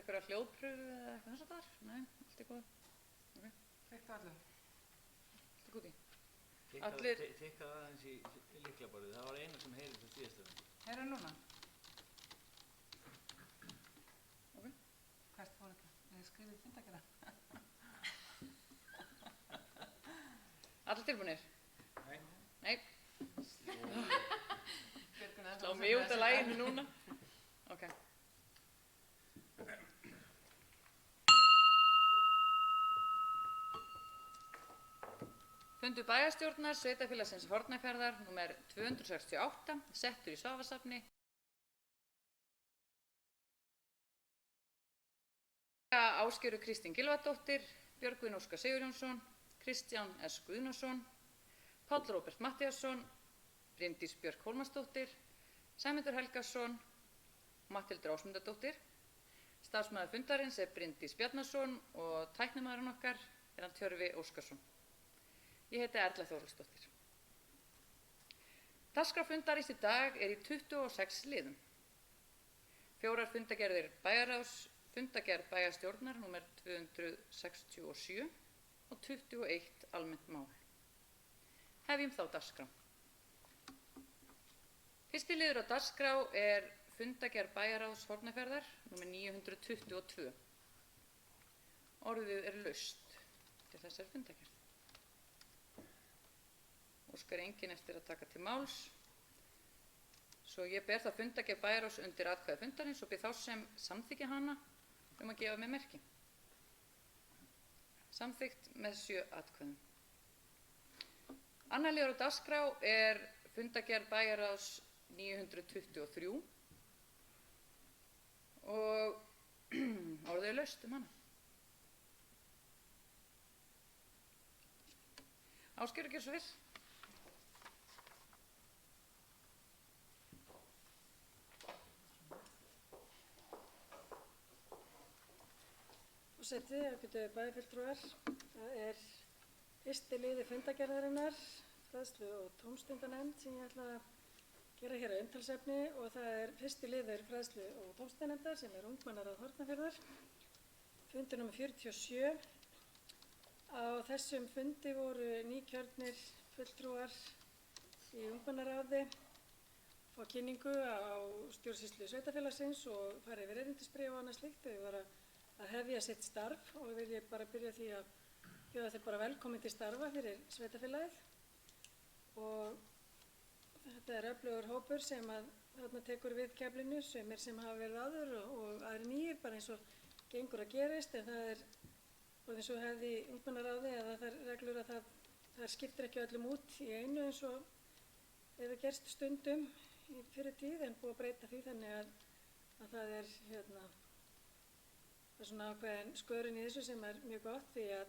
einhverja hljóðpröfu eða eitthvað þess að þar? Nei, allt er góð. Okay. Kveiktu allu. Allt er góð í. Allir... Tikkaðu aðeins í lyklaborðið, það var eina sem heyrði það síðastöðum. Heyrðu núna? Ok. Hvert fór þetta? Ég hef skrifið fundargerða. Allir tilbúinir? Nei. Nei. Slá mig út af laginu núna. Ok. Fundur bæjarstjórnar Sveitarfélagsins Hornafjarðar númer 268 settur í Svavasafni. Ásgerður Kristín Gylfadóttir, Björgvin Óskar Sigurjónsson, Kristján S. Guðnason, Páll Róbert Matthíasson, Bryndís Björk Hólmarsdóttir, Sæmundur Helgason, Matthildur Ásmundardóttir. Starfsmaður fundarins er Bryndís Bjarnason og tæknimaðurinn okkar er hann Tjörfi Óskarsson. Ég heiti Erla Þórhallsdóttir. Dagskrá fundarins í dag er í 26 liðum. 4 fundagerðir bæjarráðs, fundagerð bæjarstjórnar númer 267 og 21 almennt mál. Hefjum þá dagskrá. Fyrsti liður á dagskrá er fundagerð bæjarráðs Hornafjarðar númer 922. Orðið er laust til þessari fundagerð. Óskar enginn eftir að taka til máls. Svo ég ber það fundagerð bæjarráðs undir atkvæði fundarins og bið þá sem samþykkja hana að gefa mér merki. Samþykkt með 7 atkvæðum. Annar liður á dagskrá er fundagerð bæjarráðs 923 og orðið er laust hana. Ásgerður, gjörðu svo vel. Forseti, ágætu bæjarfulltrúar, það er fyrsti liður fundagerðarinnar, fræðslu- og tómstundanefnd sem ég ætla að gera hér að umtalsefni og það er fyrsti liður fræðslu- og tómstundanefndar sem er ungmennaráð Hornafjarðar, fundur nr. 47. Á þessum fundi voru nýkjörnir fulltrúar í ungmennaráði, fá kynningu á stjórnsýslu sveitarfélagsins og fara yfir erindisbréf og annað slíkt. Þau voru að hefja sitt starf og vil ég bara byrja því að bjóða þeir bara velkomin til starfa fyrir sveitarfélagið og þetta er öflugur hópur sem að þarna tekur við keflinu, sumir sem hafa verið áður og aðrir nýir bara eins og gengur að gerist, en það er og eins og hefði í ungmennaráði að það er reglur að það skiptir ekki öllum út í einu eins og hefur gerst stundum í fyrir tíð, en búið að breyta því þannig að það er það er svona ákveðin skörun í þessu sem er mjög gott því að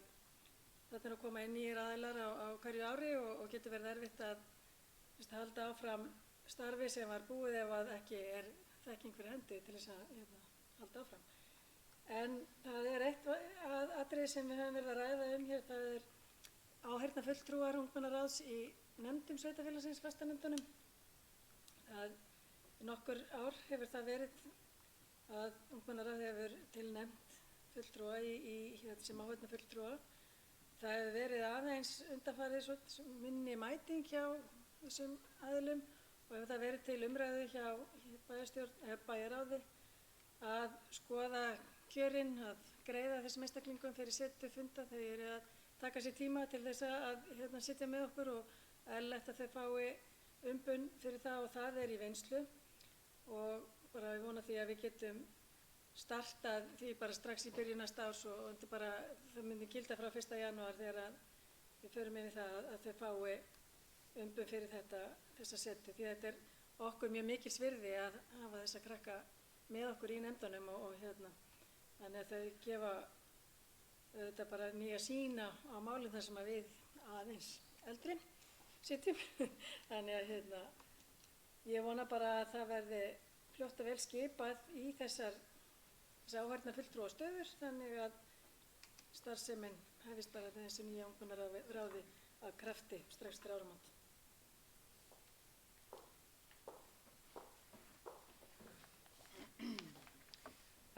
þetta er að koma inn nýjir aðilar á hverju ári og getur verið erfitt að halda áfram starfi sem var búið ef að ekki er þekking fyrir hendi til þess að halda áfram. En það er eitt atriði sem við höfum verið að ræða hér, það er áheyrnarfulltrúar ungmennaráðs í nefndum sveitarfélagsins, fastanefndunum. Nokkur ár hefur það verið að ungmennaráð hefur tilnefnt fulltrúa sem áheyrnarfulltrúa. Það hefur verið aðeins undanfarið minni mæting hjá þessum aðilum og hefur það verið til umræðu hjá bæjarráði að skoða kjörin, að greiða þessum einstaklingum fyrir setu funda. Þau eru að taka sér tíma til þess að sitja með okkur og eðlilegt að þau fái umbun fyrir það og það er í vinnslu og bara ég vona því að við getum startað því bara strax í byrjun næsta árs og það myndi gilda frá 1. janúar þegar við förum inn í það að þau fái umbun fyrir þessa setu því að þetta er okkur mjög mikils virði að hafa þessa krakka með okkur í nefndunum og þannig að þau gefa þetta bara nýja sýn á málum þar sem að við aðeins eldri sitjum. Þannig að ég vona bara að það verði fljótt og vel skipað í þessar áheyrnarfulltrúa stöður þannig að starfsemin hefist bara þessi nýja ungmennaráði að krafti strax til áramót.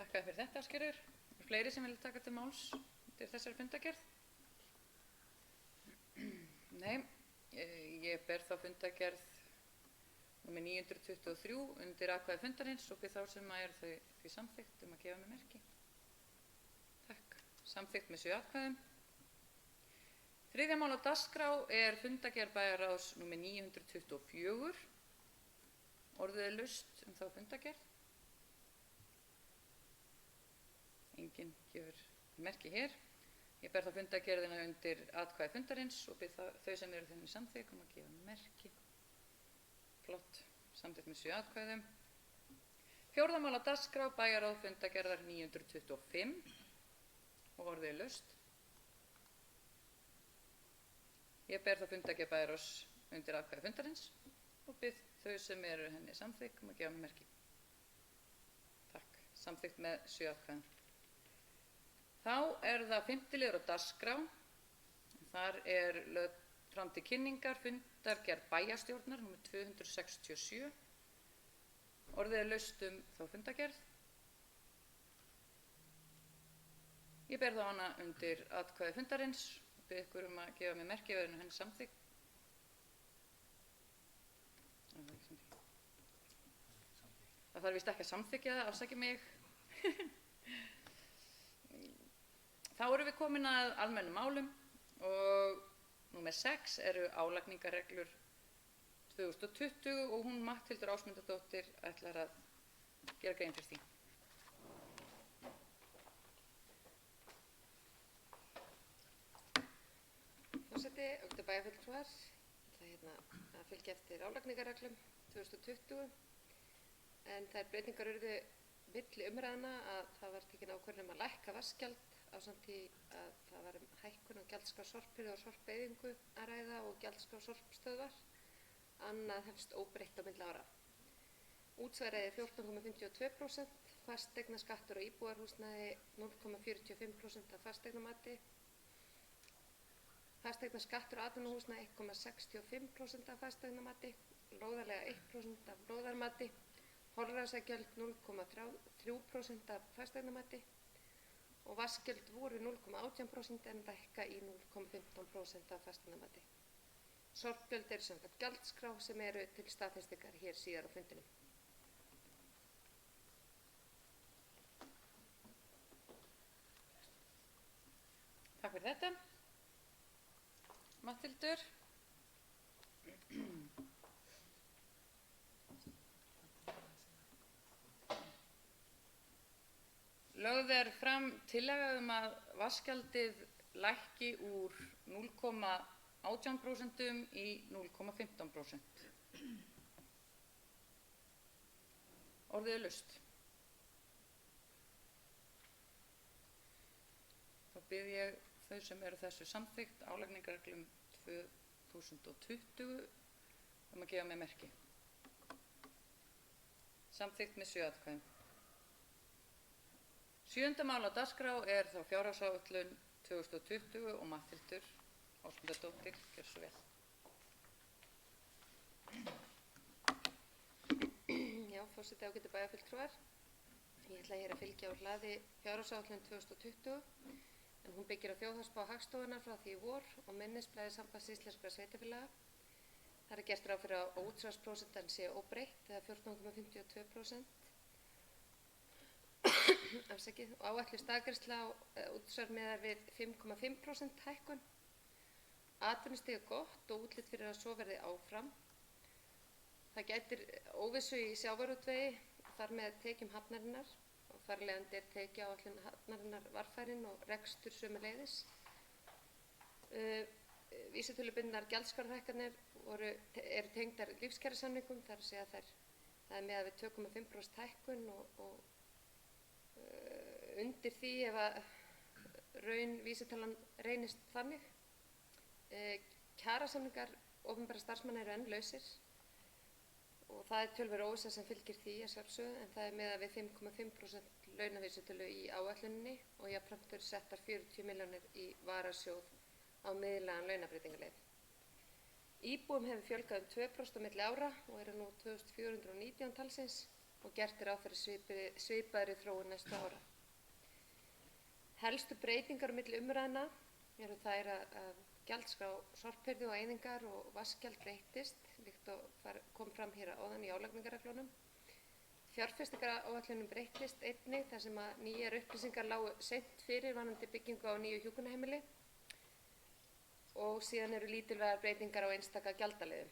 Þakka þér fyrir þetta, Ásgerður. Er fleiri sem vilja taka til máls til þessari fundargerð? Nei, ég ber þá fundargerð númer 923 undir atkvæði fundarins og bið þá sem að eru því samþykkt að gefa mér merki. Takk. Samþykkt með 7 atkvæðum. Þriðja mál á dagskrá er fundargerð bæjarráðs númer 924. Orðið er laust þá fundargerð. Enginn gefur merki hér. Ég ber þá fundargerðina undir atkvæði fundarins og bið þau sem eru þenni samþykk að gefa mér merki. Flott. Samþykkt með 7 atkvæðum. Fjórða mál á dagskrá bæjarráð fundargerðar 925 og orðið er laust. Ég ber þá fundargerð bæjarráðs undir atkvæði fundarins og bið þau sem eru henni samþykk að gefa mér merki. Takk. Samþykkt með 7 atkvæðum. Þá er það 5. liður á dagskrá. Þar er lögð fram til kynningar fundargerð bæjarstjórnar nr. 267. Orðið er laust þá fundargerð. Ég ber þá hana undir atkvæði fundarins og bið ykkur að gefa mér merki ef henni samþykk. Það þarf víst ekki að samþykja það, afsakið mig. Þá erum við komin að almennum málum og númer 6 eru álagningarreglur 2020 og hún Matthildur Ásmundardóttir ætlar að gera grein fyrir því. Forseti, ágætu bæjarfulltrúar, ég ætla að fylgja eftir álagningarreglum 2020 en þær breytingar urðu milli umræðna að það var tekin ákvörðun að lækka vatnsgjald ásamt því að það var hækkun á gjaldskrá sorphirðu og sorpeyðingu að ræða og gjaldskrá sorpstöðvar. Annað hefst óbreytt á milli ára. Útsvarið er 14,52%, fasteignaskattur á íbúðarhúsnæði 0,45% af fasteignamati, fasteignaskattur á atvinnuhúsnæði 1,65% af fasteignamati, lóðarlega 1% af lóðarmati, holræsagjöld 0,3% af fasteignamati og vatnsgjöld voru 0,18% en lækka í 0,15% af fasteignamati. Sorpgjöld eru samkvæmt gjaldskrá sem eru til staðfestingar hér síðar á fundinum. Takk fyrir þetta. Matthildur. Lögð er fram tillaga að vatnsgjaldið lækki úr 0,18% í 0,15%. Orðið er laust. Þá bið ég þau sem eru þessu samþykkt álagningarreglum 2020 að gefa mér merki. Samþykkt með 7 atkvæðum. 7. mál á dagskrá er þá fjárhagsáætlun 2020 og Matthildur Ásmundardóttir, gjör svo vel. Já, forseti, ágætu bæjarfulltrúar. Ég ætla hér að fylgja úr hlaði fjárhagsáætlun 2020 en hún byggir á þjóðhagsspá Hagstofunnar frá því í vor og minnisblaði Sambands íslenskra sveitarfélaga. Það er gert ráð fyrir að útsvarsprósentan sé óbreytt eða 14,52%. Afsakið, og áætluð staðgreiðsla útsvar miðar við 5,5% hækkun. Atvinnustig er gott og útlit fyrir að svo verði áfram. Það gætir óvissu í sjávarútvegi þar með tekjum hafnarinnar og þar leiðandi er tekjuáætlun hafnarinnar varfærin og rekstur sömuleiðis. Vísitölubundnar gjaldskrárhækkanir eru tengdar lífskjarasamningum, þar að segja það er miðað við 2,5% hækkun og undir því ef að raun vísitalan reynist þannig. Kjarasamningar opinberra starfsmanna eru enn lausir og það er töluverð óvissa sem fylgir því að sjálfsögðu en það er miðað við 5,5% launavísitölu í áætluninni og jafnframt eru settar 40 milljónir í varasjóð á miðlægan launabreytingaleið. Íbúum hefur fjölgað 2% á milli ára og eru nú 2419 talsins. og gert er ráð fyrir svipaðri þróun næstu ára. Helstu breytingar á milli umræðna eru þær að gjaldskrá sorphirðu og eyðingar og vatnsgjald breyttist, líkt og kom fram hér áðan í álagningarreglunum. Fjárfestingaráætlunum breyttist einnig þar sem að nýjar upplýsingar lágu seint fyrir varðandi byggingu á nýju hjúkrunarheimili og síðan eru lítilvægar breytingar á einstaka gjaldaliðum.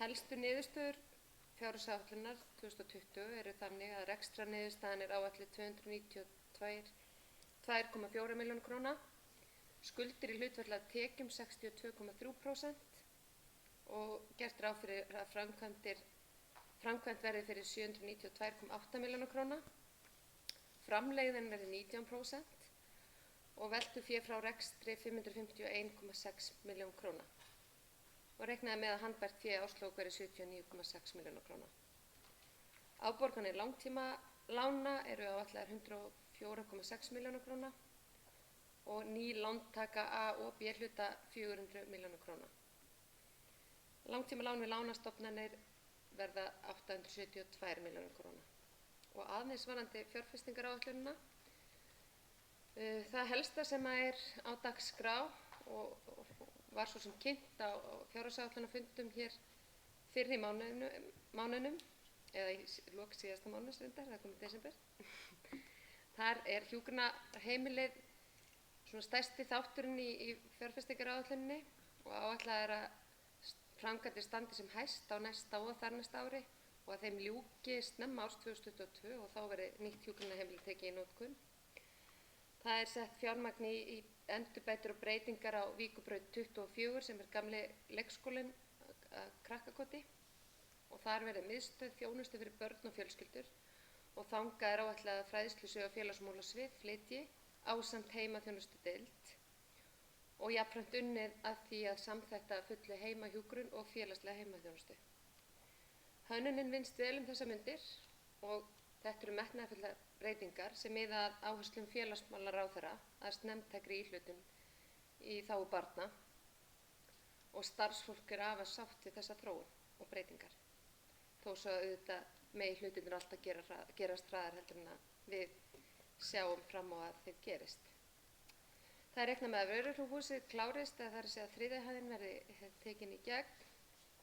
Helstu niðurstöður fjárhagsáætlunar 2020 eru þannig að rekstrarniðurstaðan er áætluð 292,4 milljónir króna, skuldir í hlutfalli af tekjum 62,3% og gert ráð fyrir að framkvæmt verði fyrir 792,8 milljónir króna, framlegðin verði 19% og veltufé frá rekstri 551,6 milljón króna og reiknaði með að handbært fé árslok verði 79,6 milljónir króna. Afborganir langtíma lána eru áætlaðar 104,6 milljónir króna og ný lántaka A og B hluta 400 milljónir króna. Langtíma lán við lánastofnanir verða 872 milljónir króna. Og aðeins varðandi fjárfestingaráætlunina, það helsta sem er á dagskrá og var svo sem kynnt á fjárhagsáætlunarfundum hér fyrr í mánuðinum, eða í lok síðasta mánuðs reyndar, það kom í desember. Þar er hjúkrunarheimilið svona stærsti þátturinn í fjárfestingaráætluninni og áætlað er að framkvæmdir standi sem hæst á næsta og þar næsta ári og að þeim ljúki snemma árs 2022 og þá verði nýtt hjúkrunarheimili tekið í notkun. Það er sett fjármagn í endurbætur og breytingar á Víkurbraut 24 sem er gamli leikskólinn að Krakkakoti og þar verði miðstöð þjónustu fyrir börn og fjölskyldur og þangað er áætlað að fræðslusvið og félagsmálasvið flytji ásamt heimaþjónustudeild og jafnframt unnið að því að samþætta fullu heimahjúkrun og félagslega heimaþjónustu. Hönnunin vinnst vel þessar mundir og þetta eru metnaðarfullar breytingar sem miða að áherslum félagsmálaráðherra að snemmtækri íhlutun í þágu barna og starfsfólk er afar sátt við þessa þróun og breytingar. Þó svo að auðvitað megi hlutirnir alltaf gerast hraðar heldur en að við sjáum fram á að þeir gerist. Það er reiknað með að vöruhúsið klárist, það er að segja að þriðja hæðin verði tekin í gegn.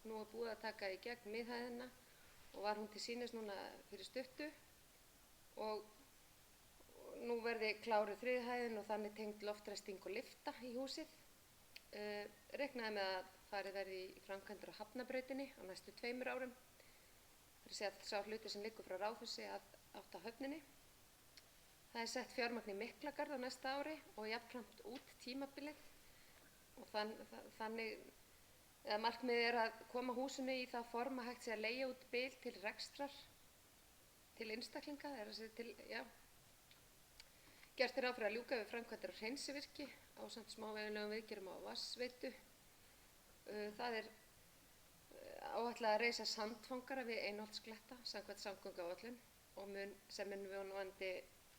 Nú er búið að taka í gegn miðhæðina og var hún til sýnis núna fyrir stuttu og nú verði kláruð þriðja hæðin og þannig tengd loftræsting og lyfta í húsið. Reiknaði með að farið verði í framkvæmdir á Hafnabrautinni á næstu 2 árum. Það er að segja að sá hluti sem liggur frá Ráðhúsi átt á höfninni. Það er sett fjármagn í Miklagarð á næsta ári og jafnframt út tímabilið og þannig markmiðið er að koma húsinu í það form að hægt sé að leigja út bil til rekstrar til einstaklinga, Gert er ráð fyrir að ljúka við framkvæmdir á hreinsivirki ásamt smávægilegum viðgerðum á vatnsveitu. Það er áætlað að reisa sandfangara við Einholtskletta samkvæmt samgönguáætlun og sem mun vonandi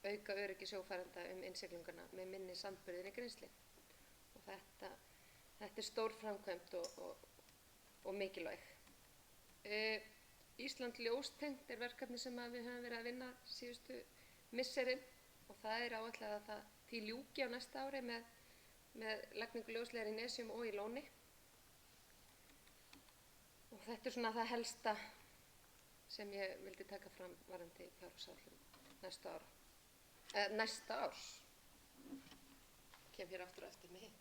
auka öryggi sjófarenda innsiglinguna með minni sandburðinni Grímsli. Og þetta er stór framkvæmd og mikilvæg. Ísland ljóstengt er verkefni sem við höfum verið að vinna síðustu misserin og það er áætlað að því ljúki á næsta ári með lagningu ljósleiðara í Nesjum og í Lóni. Og þetta er svona það helsta sem ég vildi taka fram varðandi fjárhagsáætlun næsta árs. Kem hér aftur á eftir með hitt.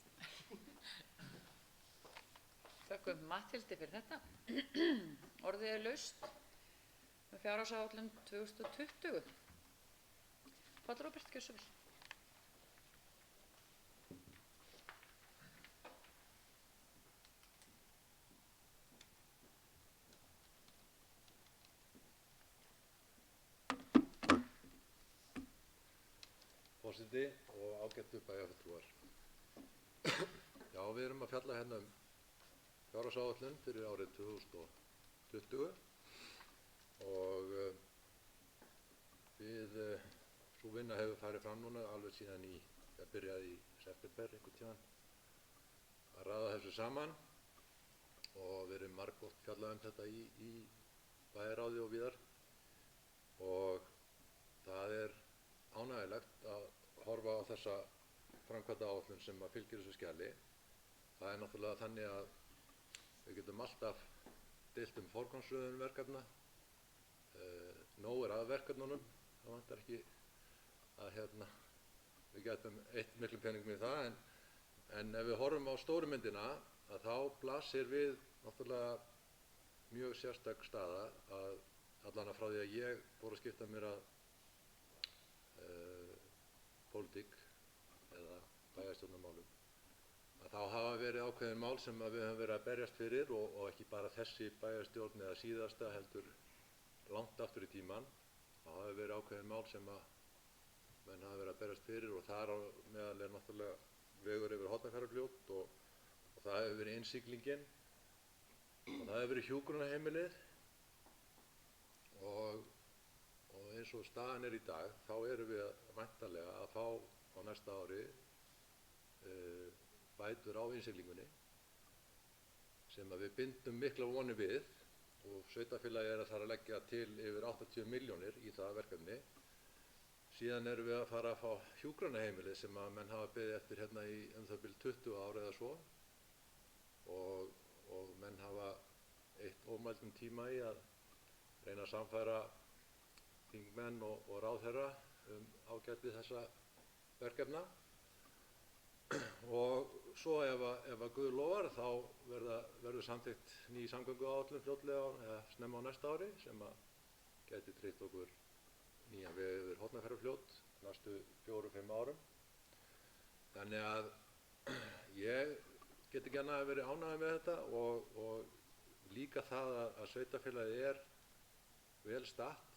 Þökkum Matthildi fyrir þetta. Orðið er laust með fjárhagsáætlun 2020. Páll Róbert, gjörðu svo vel. Forseti og ágættu bæjarfulltrúar. Já, við erum að fjalla hérna fjárhagsáætlun fyrir árið 2020 og sú vinna hefur farið fram núna alveg síðan byrjaði í september einhvern tímann að raða þessu saman og við erum margoft fjallað þetta í bæjarráði og víðar og það er ánægjulegt að horfa á þessa framkvæmdaáætlun sem að fylgir þessu skjali. Það er náttúrulega þannig að við getum alltaf deilt forgangsröðun verkefna. Nóg er að verkefnunum, það vantar ekki að við getum eytt miklum peningum í það, en ef við horfum á stóru myndina að þá blasir við náttúrulega mjög sérstök staða að allan frá því að ég fór að skipta mér að pólitík eða bæjarstjórnarmálum, að þá hafa verið ákveðin mál sem að við höfum verið að berjast fyrir og ekki bara þessi bæjarstjórn eða síðasta heldur langt aftur í tíman. Það hafa verið ákveðin mál sem að menn hafa verið að berjast fyrir og þar á meðal er náttúrulega vegur yfir Hornafjarðarfljót og það hefur verið innsiglingin og það hefur verið hjúkrunarheimilið og eins og staðan er í dag þá erum við væntanlega að fá á næsta ári bætur á innsiglingunni sem að við bindum mikla vonir við og sveitarfélagið er að fara að leggja til yfir 80 milljónir í það verkefni. Síðan erum við að fara að fá hjúkrunarheimilið sem að menn hafa beðið eftir í það bil 20 ár eða svo og menn hafa eytt ómældum tíma í að reyna að samfæra þingmenn og ráðherra ágæti þessa verkefna. Og svo ef að Guð lofar þá verður samþykkt ný samgönguáætlun fljótlega eða snemma á næsta ári sem að gæti tryggt okkur nýjan veg yfir Hornafjarðarfljót næstu 4-5 árum. Þannig að ég get ekki annað að vera ánægður með þetta og líka það að sveitarfélagið er vel statt.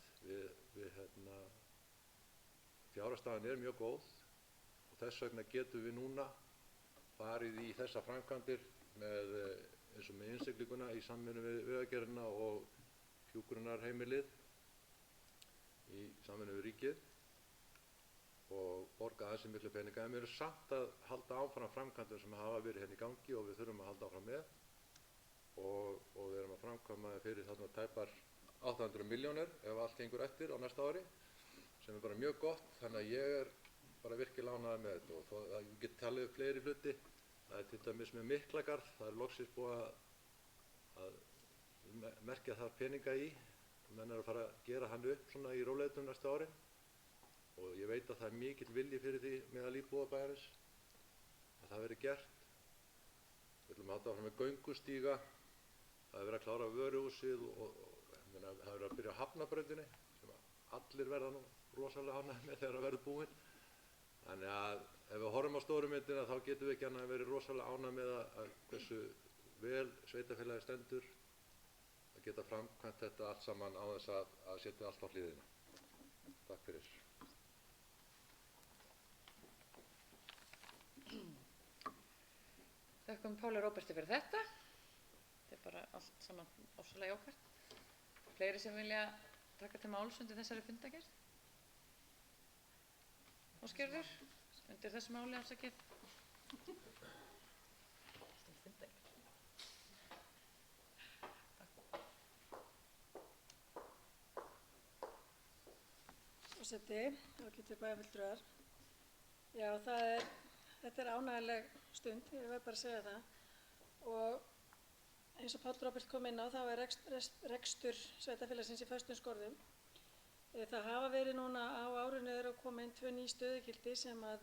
Fjárhagsstaðan er mjög góð og þess vegna getum við núna farið í þessa framkvæmdir eins og með innsiglinguna í samvinnu við Vegagerðina og hjúkrunarheimilið í samvinnu við ríkið og borga aðeins miklu peninga. En við erum samt að halda áfram framkvæmdum sem hafa verið í gangi og við þurfum að halda áfram með og við erum að framkvæma fyrir þarna tæpar 800 milljónir ef allt gengur eftir á næsta ári sem er bara mjög gott. Þannig að ég er bara virkilega ánægður með þetta og ég get talið upp fleiri hluti. Það er til dæmis með Miklagarð, það er loksins búið að merkja þar peninga í og menn er að fara að gera hann upp svona í rólegheitum næsta ári og ég veit að það er mikill vilji fyrir því meðal íbúa bæjarins að það verði gert. Við ætlum að halda áfram með göngustíga, það er verið að klára vöruhúsið og það er verið að byrja á Hafnabrautinni sem allir verða nú rosalega ánægðir með þegar það verður búinn. Þannig að ef við horfum á stóru myndina þá getum við ekki annað að vera rosalega ánægð með að hversu vel sveitarfélagið stendur að geta framkvæmt þetta allt saman á þess að setja allt á hliðina. Takk fyrir. Þökkum Páli Róberti fyrir þetta. Þetta er bara allt saman ofsalega jákvætt. Fleiri sem vilja taka til máls undir þessari fundargerð? Ásgerður, undir þessu máli afsakið. Forseti, ágætu bæjarfulltrúar. Já, þetta er ánægjuleg stund, ég verð bara að segja það. Og eins og Páll Róbert kom inn á, þá er rekstur sveitarfélagsins í föstum skorðum. Það hafa verið núna á árinu að koma inn 2 ný stöðugildi sem að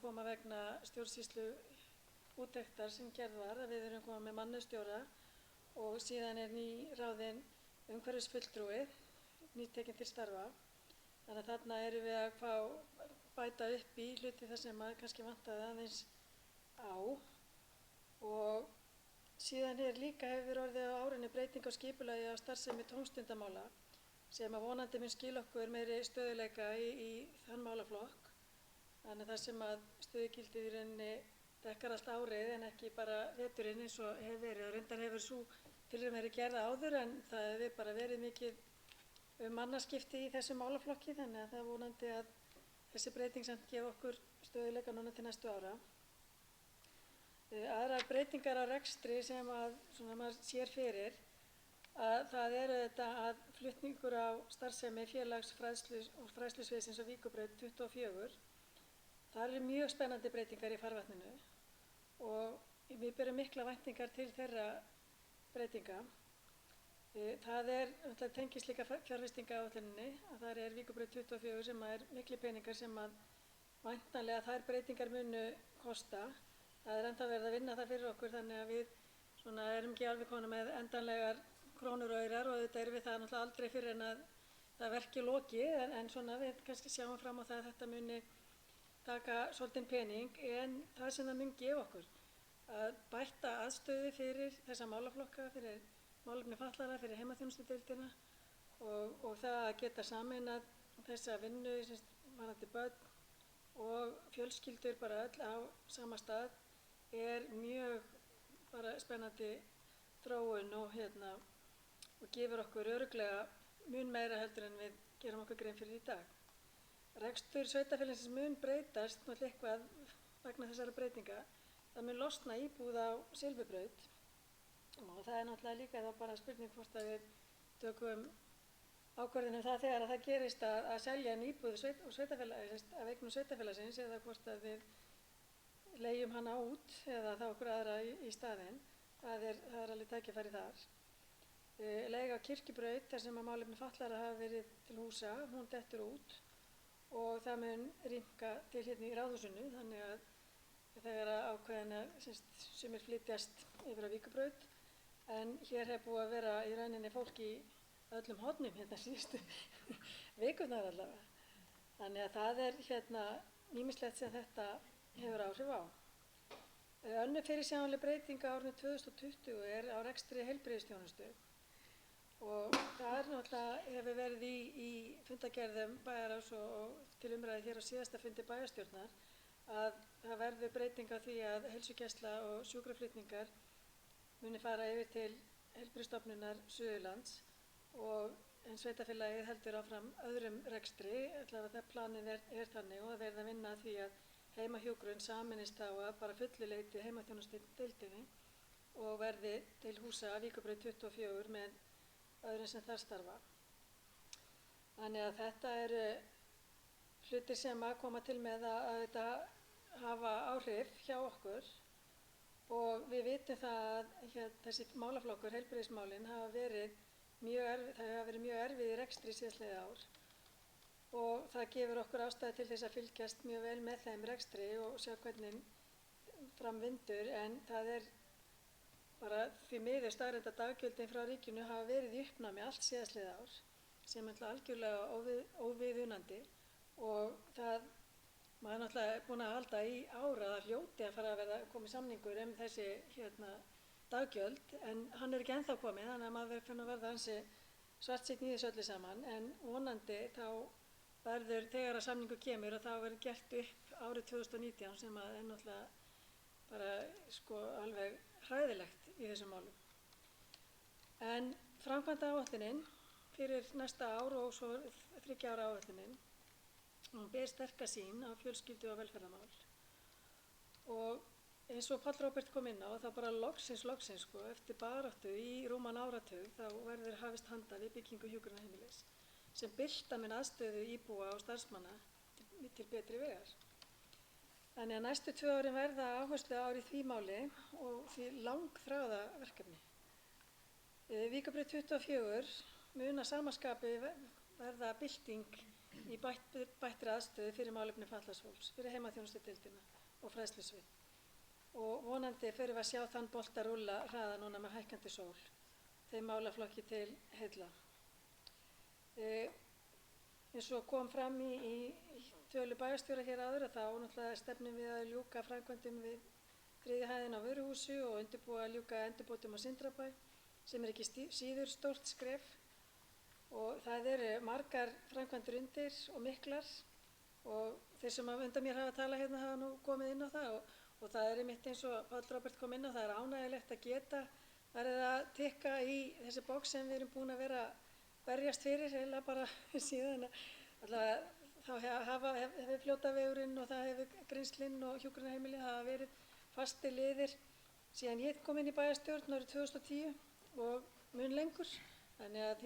koma vegna stjórnsýslu úttektar sem gerð var, að við erum komið með mannauðsstjóra og síðan er nýráðinn umhverfisfulltrúi, nýtekinn til starfa. Þannig að þarna erum við að bæta upp í hluti þar sem að kannski vantaði aðeins á og síðan hefur orðið á árinu breyting á skipulagi á starfsemi tómstundamála sem að vonandi mun skila okkur meiri stöðuleika í þann málaflokk. Þannig það sem að stöðugildið í rauninni dekkar allt árið en ekki bara veturinn eins og hefur verið. Og reyndar hefur sú tilraun verið gerð áður en það hefur bara verið mikið mannaskipti í þessum málaflokki þannig að það er vonandi að þessi breyting samt gefa okkur stöðuleika núna til næstu ára. Aðrar breytingar á rekstri sem að maður sér fyrir að það eru þetta að flutningur á starfsemi félagsfræðslu og fræðslusviðsins á Víkurbraut 24. Það eru mjög spennandi breytingar í farvatninu og við berum mikla væntingar til þeirra breytinga. Það tengist líka fjárfestingaáætluninni að það er Víkurbraut 24 sem er mikli peningar sem að væntanlega þær breytingar munu kosta. Það er ennþá verið að vinna það fyrir okkur þannig að við erum ekki alveg komin með endanlegar krónur og aurar og auðvitað erum við það náttúrulega aldrei fyrir en að það verki loki en við kannski sjáum fram á það að þetta muni taka svolítinn pening en það sem það mun gefa okkur að bætta aðstöðu fyrir þessa málaflokka, fyrir málefni fatlaðra, fyrir heimaþjónustudeildina og það að geta sameinað þessa vinnu varðandi börn og fjölskyldur bara öll á sama stað er mjög bara spennandi þróun og gefur okkur örugglega mun meira heldur en við gerum okkur grein fyrir í dag. Rekstur sveitarfélagsins mun breytast eitthvað vegna þessara breytinga. Það mun losna íbúð á Silfubraut og það er náttúrulega líka þá bara spurning hvort að við tökum ákvörðun það þegar að það gerist að selja en íbúð af eignum sveitarfélagsins eða hvort að við leigjum hana út eða þá okkur aðra í staðinn. Það er alveg tækifæri þar. Leiga á Kirkjubraut þar sem að málefni fatlaðra hafa verið til húsa, hún dettur út og það mun rýmka til hérna í Ráðhúsinu þannig að þegar ákveðina sumir flytjast yfir á Víkurbraut en hér hefur búið að vera í rauninni fólk í öllum hornum síðustu vikurnar allavega. Þannig að það er ýmislegt sem þetta hefur áhrif á. Önnur fyrirsjáanleg breyting á árinu 2020 er á rekstri heilbrigðisþjónustu og það náttúrulega hefur verið í fundagerðum bæjarráðs og til umræðu hér á síðasta fundi bæjarstjórnar að það verður breyting á því að heilsugæsla og sjúkraflutningar muni fara yfir til Heilbrigðisstofnunar Suðurlands en sveitarfélagið heldur áfram öðrum rekstri, allavega það planið er þannig og það verður að vinna að því að heimahjúkrun sameinist þá að bara fullu leyti heimaþjónustudeildinni og verði til húsa að Víkurbraut 24 með öðrum sem þar starfa. Þannig að þetta eru hlutir sem að koma til með að þetta hafa áhrif hjá okkur og við vitum það að þessi málaflokkur, heilbrigðismálin, hafa verið mjög erfið í rekstri síðastliðið ár og það gefur okkur ástæðu til þess að fylgjast mjög vel með þeim rekstri og sjá hvernig fram vindur en það er bara því miður staðreynd að daggjöldin frá ríkinu hafa verið í uppnámi allt síðastliðið ár sem er algjörlega óviðunandi og maður er náttúrulega búin að halda í ára að það hljóti að fara að verða komið samningur þessi daggjöld en hann er ekki ennþá komið þannig að maður verður að verða ansi svartsýnn í þessu öllu saman en vonandi þá verður þegar að samningur kemur og þá verður gert upp árið 2019 sem að er náttúrulega bara alveg hræðilegt í þessum málum. En framkvæmdaáætlunin fyrir næsta ár og svo 3 ára áætlunin hún ber sterka sýn á fjölskyldu og velferðarmál og eins og Páll Róbert kom inn á þá bara loksins eftir baráttu í rúman áratug þá verður hafist handa við byggingu hjúkrunarheimilis sem bylta mun aðstöðu íbúa og starfsmanna til betri vegar. Þannig að næstu 2 árin verða áherslu ári því máli og því langþráða verkefni. Víkurbraut 24 mun að sama skapi verða bylting í bættri aðstöðu fyrir málefni fatlaðs fólks, fyrir heimaþjónustudeildina og fræðslusvið. Og vonandi förum við að sjá þann bolta rúlla hraða núna með hækkandi sól, þeim málaflokki til heilla. Eins og kom fram í tölu bæjarstjóra hér áður að þá náttúrulega stefnum við að ljúka framkvæmdum við 3. hæðina á Vöruhúsi og undirbúa að ljúka endurbótum á Sindrabæ sem er ekki síður stórt skref og það eru margar framkvæmdir undir og miklar og þeir sem undan mér hafa talað hérna hafa nú komið inn á það og það er einmitt eins og Páll Róbert kom inn á, það er ánægilegt að geta verið að tikka í þessi box sem við erum búin að vera berjast fyrir heila bara síðan allavega þá hefur fljótavegurinn og það hefur Grímslinn og hjúkrunarheimili hafa verið fastir liðir síðan ég kom inn í bæjarstjórn árið 2010 og mun lengur þannig að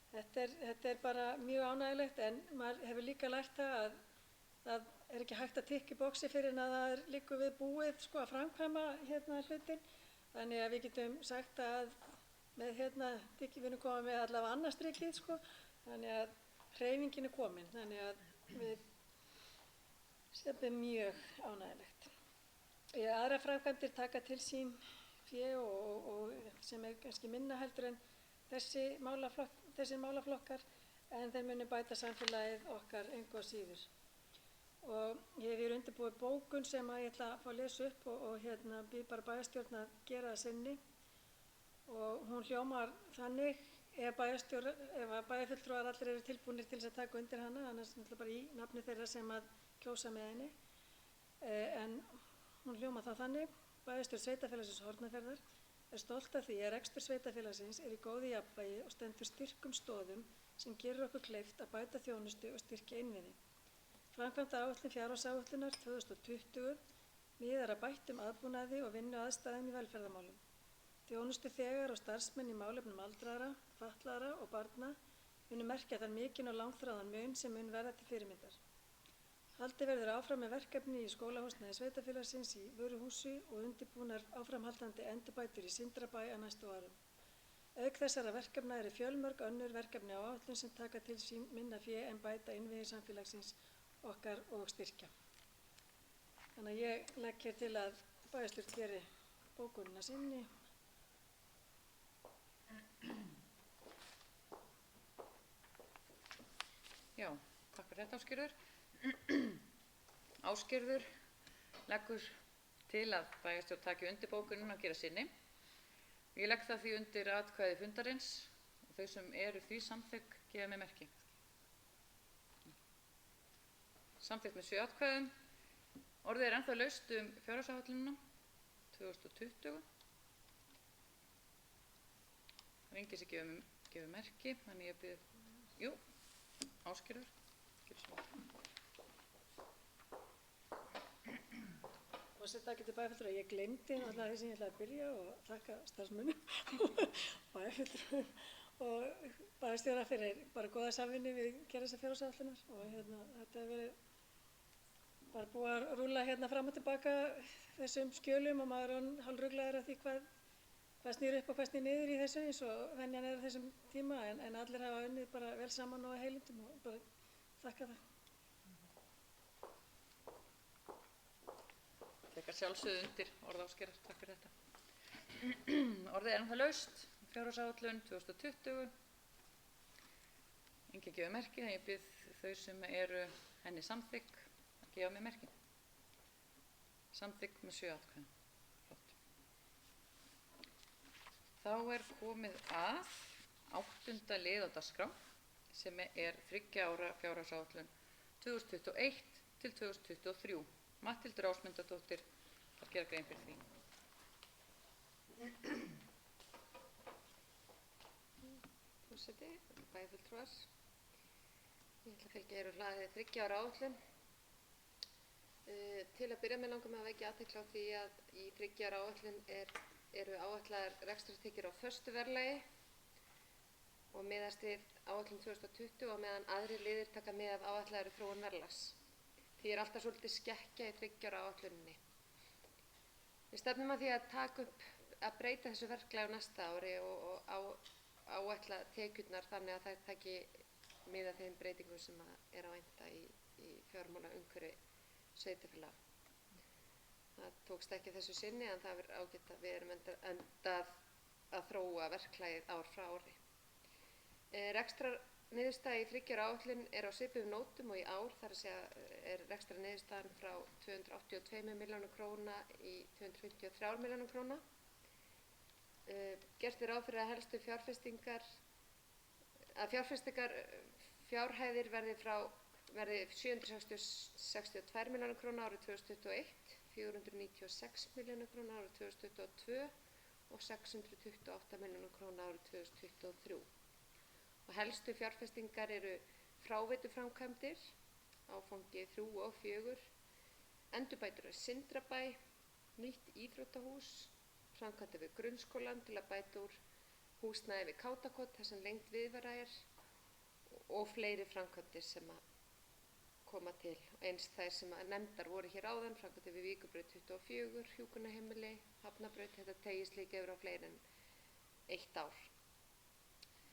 Þetta er bara mjög ánægilegt en maður hefur líka lært það að það er ekki hægt að tikka í boxi fyrir en að það er líka við búið sko að framkvæma hlutin. Þannig að við getum sagt að með við erum komið með allavega annað strikið sko. Þannig að hreyfingin er komin. Þannig að við sem mjög ánægilegt. Aðra framkvæmdir taka til sín fé og sem er kannski minna heldur en þessir málaflokkar en þeir munu bæta samfélagið okkar engu að síður. Og ég hef undirbúið bókun sem að ég ætla að fá að lesa upp og býð bara bæjarstjórn að gera það sinni. Og hún hljómar þannig ef bæjarfulltrúar allir eru tilbúnir til þess að taka undir hana, annars náttúrulega bara í nafni þeirra sem að kjósa með henni. En hún hljómar þá þannig: Bæjarstjórn Sveitarfélagsins Hornafjarðar er stolt af því að rekstur sveitarfélagsins er í góðu jafnvægi og stendur styrkum stoðum sem gerir okkur kleift að bæta þjónustu og styrkja innviði. Framkvæmdaáætlun fjárhagsáætlunar 2020 miðar að bættum aðbúnaði og vinnuaðstæðum í velferðarmálum. Þjónustuþegar og starfsmenn í málefnum aldraðra, fatlaðra og barna munu merkja þann mikinn og langþráðan mun sem mun verða til fyrirmyndar. Haldið verður áfram með verkefni í skólahúsnæði sveitarfélagsins í Vöruhúsi og undirbúnar áframhaldandi endurbætur í Sindrabæ á næstu árum. Auk þessara verkefna eru fjölmörg önnur verkefni á áætlun sem taka til sín minna fé en bæta innviði samfélagsins okkar og styrkja. Þannig að ég legg hér til að bæjarstjórn geri bókunina sinni. Já, takk fyrir þetta Ásgerður. Ásgerður leggur til að bæjarstjórn taki undir bókunina og gera sinni. Ég legg það því undir atkvæði fundarins og þau sem eru því samþykk gefa mig merki. Samþykkt með 7 atkvæðum. Orðið er ennþá laust fjárhagsáætlunina 2020. Það er enginn sem gefur merki, þannig ég bið, Ásgerður, getur svo. Forseta getur bæjarfulltrúa, ég gleymdi náttúrulega því sem ég ætlaði að byrja og þakka starfsmönnum, bæjarfulltrúum og bæjarstjóra fyrir bara góða samvinnu við gera þessar fjárhagsáætlunar og þetta hefur verið bara búið að rúlla fram og tilbaka þessum skjölum og maður er hálfruglaður af því hvað snýr upp og hvað snýr niður í þessu eins og venjan er á þessum tíma en allir hafa unnið bara vel saman og að heilindum og bara þakka það. Þekkar sjálfsögðu undir orð Ásgerðar, takk fyrir þetta. Orðið er ennþá laust, fjárhagsáætlun 2020. Enginn gefur merki, en ég bið þau sem eru henni samþykk að gefa mig merki. Samþykk með 7 atkvæðum. Flott. Þá er komið að 8. lið á dagskrá sem er 3 ára fjárhagsáætlun 2021 til 2023. Matthildur Ásmundardóttir að gera grein fyrir því. Forseti, bæjarfulltrúar. Ég ætla að fylgja úr hlaðið 3 ára áætlun. Til að byrja með langar mig að vekja athygli á því að í 3 ára áætlun eru áætlaðar rekstrartekjur á föstu verðlagi og miðast við áætlun 2020 og meðan aðrir liðir taka mið af áætlaðri þróun verðlags. Því er alltaf svolítið skekkja í 3 ára áætluninni. Við stefnum að því að breyta þessu verklagi á næsta ári og áætla tekjurnar þannig að þær taki mið af þeim breytingum sem er að vænta í fjármálaumhverfi sveitarfélaga. Það tókst ekki þessu sinni en það er ágætt að við erum endað að þróa verklagið ár frá ári. Rekstrarniðurstaða í 3 ára áætlun er á svipuðum nótum og í ár, þar að segja er rekstrarniðurstaðan frá 282 milljónum króna í 253 milljónum króna. Gert er ráð fyrir að helstu fjárfestingar fjárhæðir verði 762 milljónum króna árið 2021, 496 milljónum króna árið 2022 og 628 milljónum króna árið 2023. Og helstu fjárfestingar eru fráveituframkvæmdir, áfangi 3 og 4, endurbætur á Sindrabæ, nýtt íþróttahús, framkvæmdir við grunnskólann til að bæta úr húsnæði við Kátakot þar sem lengd viðvera er og fleiri framkvæmdir sem að koma til. Eins þær sem að nefndar voru hér áðan, framkvæmdir við Víkurbraut 24, hjúkrunarheimili, Hafnabraut, þetta teygist líka yfir á fleiri en 1 ár.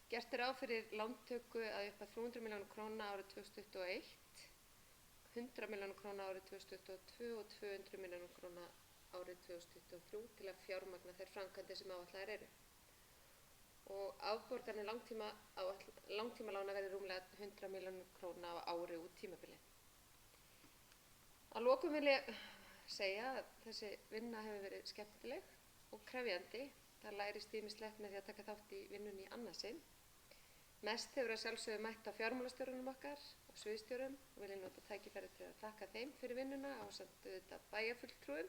Gert ráð fyrir lántöku að upp að 300 milljónir króna árið 2021, 100 milljónir króna árið 2022 og 200 milljónir króna árið 2023 til að fjármagna þær framkvæmdir sem áætlaðar eru. Og afborganir langtímalána verði rúmlega 100 milljónir króna á ári út tímabilið. Að lokum vil ég segja að þessi vinna hefur verið skemmtileg og krefjandi. Það lærist ýmislegt með því að taka þátt í vinnunni í annað sinn. Mest hefur að sjálfsögðu mætt á fjármálastjórunum okkar og sviðstjórum og vil ég nota tækifæri til að þakka þeim fyrir vinnuna ásamt auðvitað bæjarfulltrúum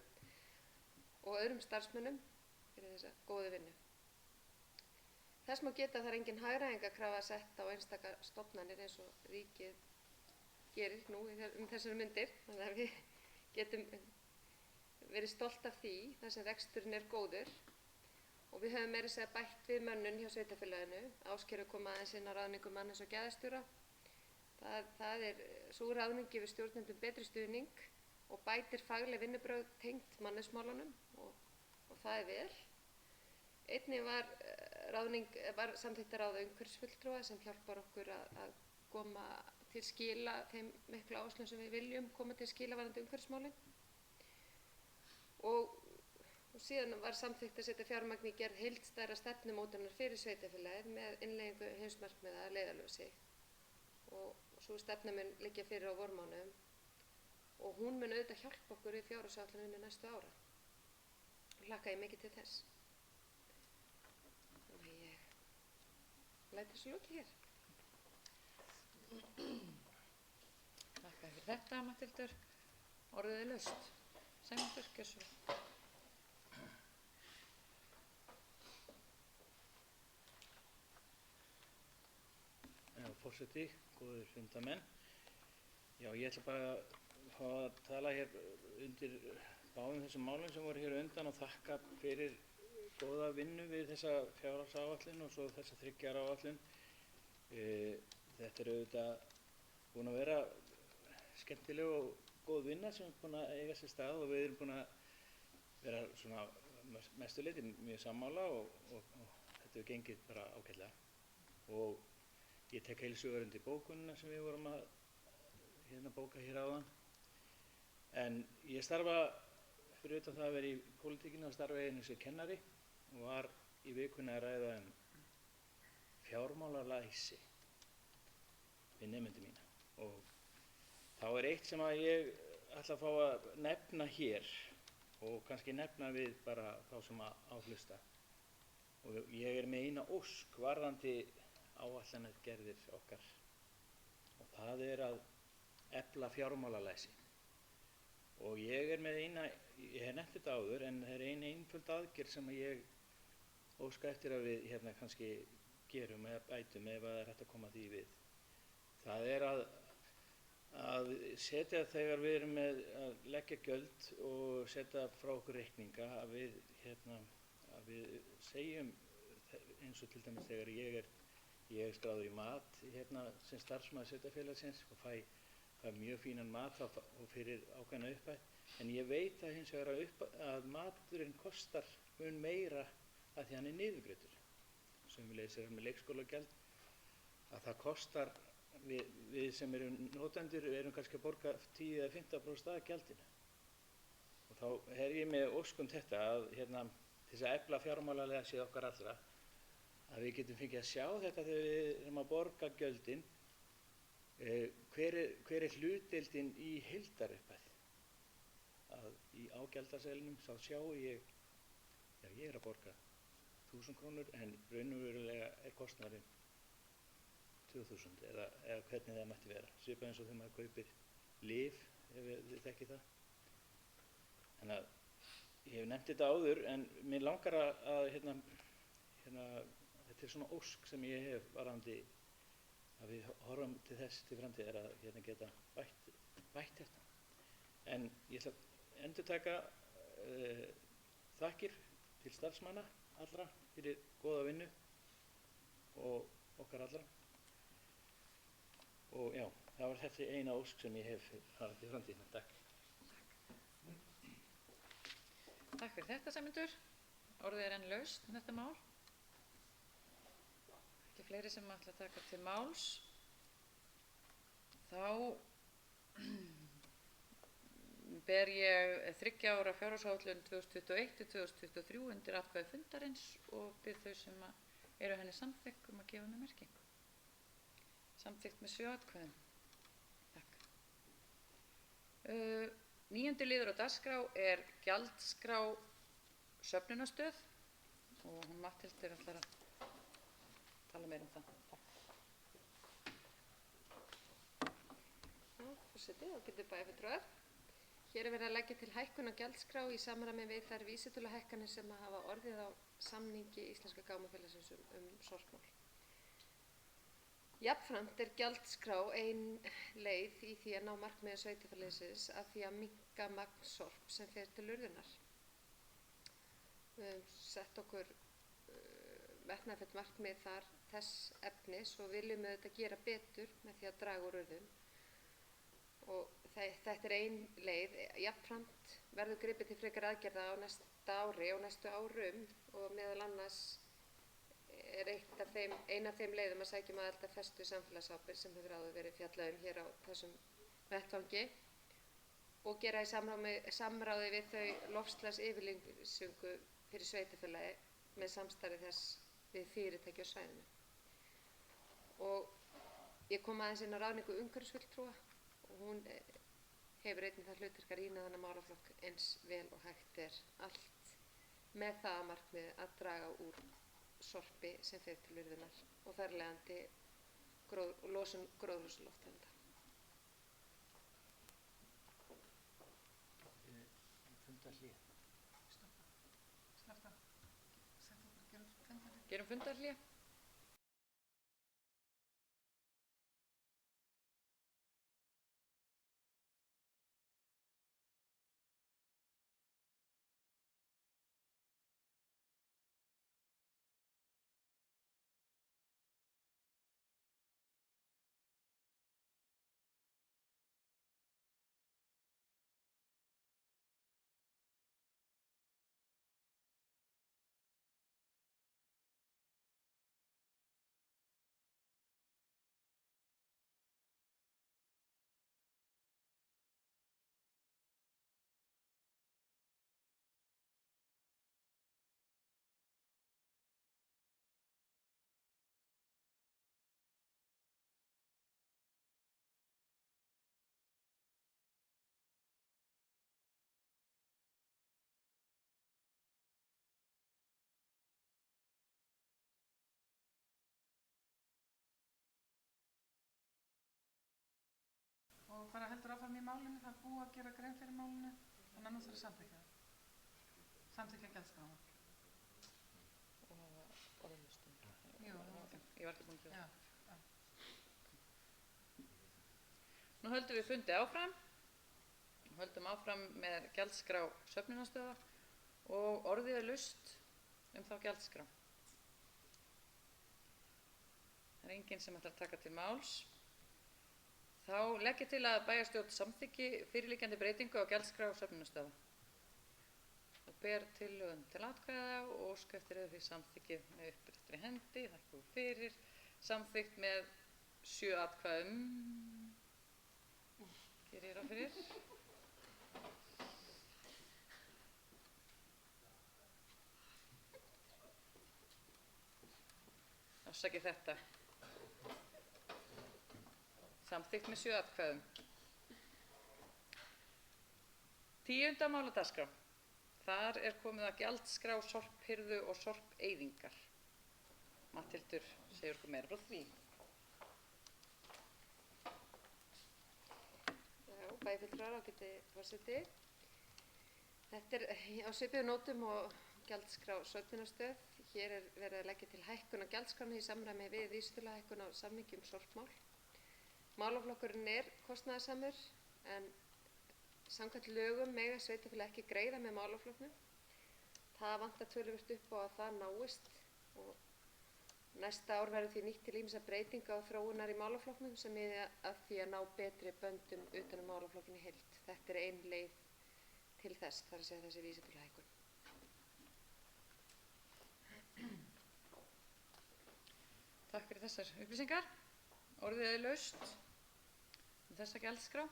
og öðrum starfsmönnum fyrir þessa góðu vinnu. Þess má geta að það engin hagræðingarkrafa sett á einstaka stofnanir eins og ríkið gerir nú þessari myndir, þannig að við getum verið stolt af því þar sem reksturinn góður. Og við höfum meira að segja bætt við mönnun hjá sveitarfélaginu. Ásgeir kom aðeins inn á ráðningu manns og gæðastjóra. Það sú ráðning gefur stjórnendum betri stuðning og bætir fagleg vinnubrögð tengt mannauðsmálunum og það vel. Einnig var samþykkt að ráða umhverfisfulltrúa sem hjálpar okkur að koma til skila þeim miklu áherslum sem við viljum koma til skila varðandi umhverfismálin. Og síðan var samþykkt að setja fjármagn í gerð heildstæðra stefnumótunar fyrir sveitarfélagið með innleiðingu heimsmarkmiða að leiðarljósi. Og sú stefna mun liggja fyrir á vormánuðum og hún mun auðvitað hjálpa okkur í fjárhagsáætluninni næstu ára. Hlakka ég mikið til þess. Þannig að ég læt þessu lokið hér. Þakka fyrir þetta, Matthildur. Orðið laust. Sæmundur, gjörðu svo vel. Forseti, góðir fundamenn. Já, ég ætla bara að fá að tala hér undir báðum þessum málum sem voru hér undan og þakka fyrir góða vinnu við þessa fjárhagsáætlun og svo þessa 3 ára áætlun. Þetta auðvitað búin að vera skemmtileg og góð vinna sem er búin að eiga sér stað og við erum búin að vera svona mestu leyti mjög sammála og þetta hefur gengið bara ágætlega. Og ég tek heils hugar undir bókunina sem við vorum að bóka hér áðan. En ég starfa, fyrir utan það að vera í pólitíkinni, starfa ég einu sem kennari og var í vikunni að ræða fjármálalæsi við nemendur mína. Og þá eitt sem að ég ætla að fá að nefna hér og kannski nefna við bara þá sem að hlusta. Og ég með eina ósk varðandi áætlanagerðir okkar og það að efla fjármálalæsi. Og ég með eina, ég hef nefnt þetta áður en það ein einföld aðgerð sem ég óska eftir að við kannski gerum eða bætum ef það hægt að koma því við. Það að setja þegar við erum með að leggja gjöld og setja frá okkur reikninga að við segjum eins og til dæmis þegar ég er skráður í mat sem starfsmaður sveitarfélagsins og fæ mjög fínan mat og fyrir ákveðna upphæð. En ég veit að hins vegar að maturinn kostar mun meira að því hann er niðurgreiddur. Sömuleiðis með leikskólagjald að það kostar, við sem erum notendur erum kannski að borga 10 eða 15% af gjaldinu. Og þá ég með óskum þetta að til þess að efla fjármálalæsi okkar allra að við getum fengið að sjá þetta þegar við erum að borga gjöldin, hver hlutdeildin í heildarupphæð. Að á gjalddaseðlinum þá sjái ég er að borga 1000 krónur en raunverulega kostnaðurinn 2000 eða hvernig það mætti vera. Svipað eins og þegar maður kaupir lyf, ef þið þekkið það. Þannig að ég hef nefnt þetta áður en mér langar að þetta er svona ósk sem ég hef varðandi að við horfum til þess til framtíðar að geta bætt þetta. En ég ætla að endurtaka þakkir til starfsmanna allra fyrir góða vinnu og okkar allra. Og já, það var þessi eina ósk sem ég hef hafði til framtíðina. Takk. Takk fyrir þetta, Sæmundur. Orðið er enn laust um þetta mál. Ekki fleiri sem ætla að taka til máls. Þá ber ég 3 ára fjárhagsáætlun 2021-2023 undir atkvæði fundarins og bið þau sem eru henni samþykk að gefa mér merkingu. Samþykkt með 7 atkvæðum. Takk. 9. liður á dagskrá er gjaldskrá söfnunarstöð og hún Matthildur ætlar að tala meira það. Takk. Forseti, ágætu bæjarfulltrúar. Hér er verið að leggja til hækkun á gjaldskrá í samræmi við þær vísitöluhækkanir sem hafa orðið á samningi Íslenska gámafélagsins sorpmál. Jafnframt er gjaldskrá ein leið í því að ná markmiði sveitarfélagsins að því að minnka magn sorp sem fer til urðunar. Við höfum sett okkur metnaðarfullt markmið þar þess efnis og viljum auðvitað gera betur með því að draga úr urðun. Og þetta er ein leið. Jafnframt verður gripið til frekari aðgerða á næsta ári og næstu árum og meðal annars er ein af þeim leiðum að sækja aðild að festu samfélagsábyrgð sem hefur áður verið fjallað hér á þessum vettvangi og gera í samráði við þau loftslagsyfirlýsingu fyrir sveitarfélagi með samstarfi þess við fyrirtæki á svæðinu. Og ég kom aðeins inn á ráðningu umhverfisfulltrúa og hún hefur einnig það hlutverk að rýna þennan málaflokk eins vel og hægt er, allt með það að markmiði að draga úr sorpi sem fer til urðunar og þar af leiðandi losun gróðurhúsalofttegunda. Fundarhlé. Slökta. Sett okkur, gerum fundarhlé. Gerum fundarhlé. Og bara heldur áfram í málinu, það er búið að gera grein fyrir málinu, þannig að nú þarf að samþykkja það. Samþykkja gjaldskrána. Og orðlistum. Jú, Ég var ekki búin til það. Já. Nú höldum við fundi áfram. Höldum áfram með gjaldskrá söfnunarstöða og orðið er laust þá gjaldskrá. Það er enginn sem ætlar að taka til máls. Þá legg ég til að bæjarstjórn samþykki fyrirliggjandi breytingu á gjaldskrá söfnunarstöða. Og ber tillögun til atkvæða og óska eftir því samþykkið með uppréttri hendi. Þakka fyrir. Samþykkt með 7 atkvæðum. Gerir ég ráð fyrir. Afsakið þetta. Samþykkt með 7 atkvæðum. 10. mál á dagskrá. Þar er komið að gjaldskrá sorphirðu og sorpeyðingar. Matthildur segir okkur meira frá því. Já, bæjarfulltrúar, ágæti forseti. Þetta er á svipuðum nótum og gjaldskrá söfnunarstöð. Hér er verið að leggja til hækkun á gjaldskráni í samræmi við vísitöluhækkun á samningi sorpmál. Málaflokkurinn er kostnaðarsamur en samkvæmt lögum mega sveitarfélög ekki greiða með málaflokknum. Það vantar töluvert upp á að það náist og Næsta ár verður því nýtt til ýmissa breytinga og þróunar í málaflokknum sem miði að því að ná betri böndum utan um málaflokkin í heild. Þetta er ein leið til þess, þar að segja þessi vísitöluhækkun. Takk fyrir þessar upplýsingar. Orðið er laust um þessa gjaldskrá.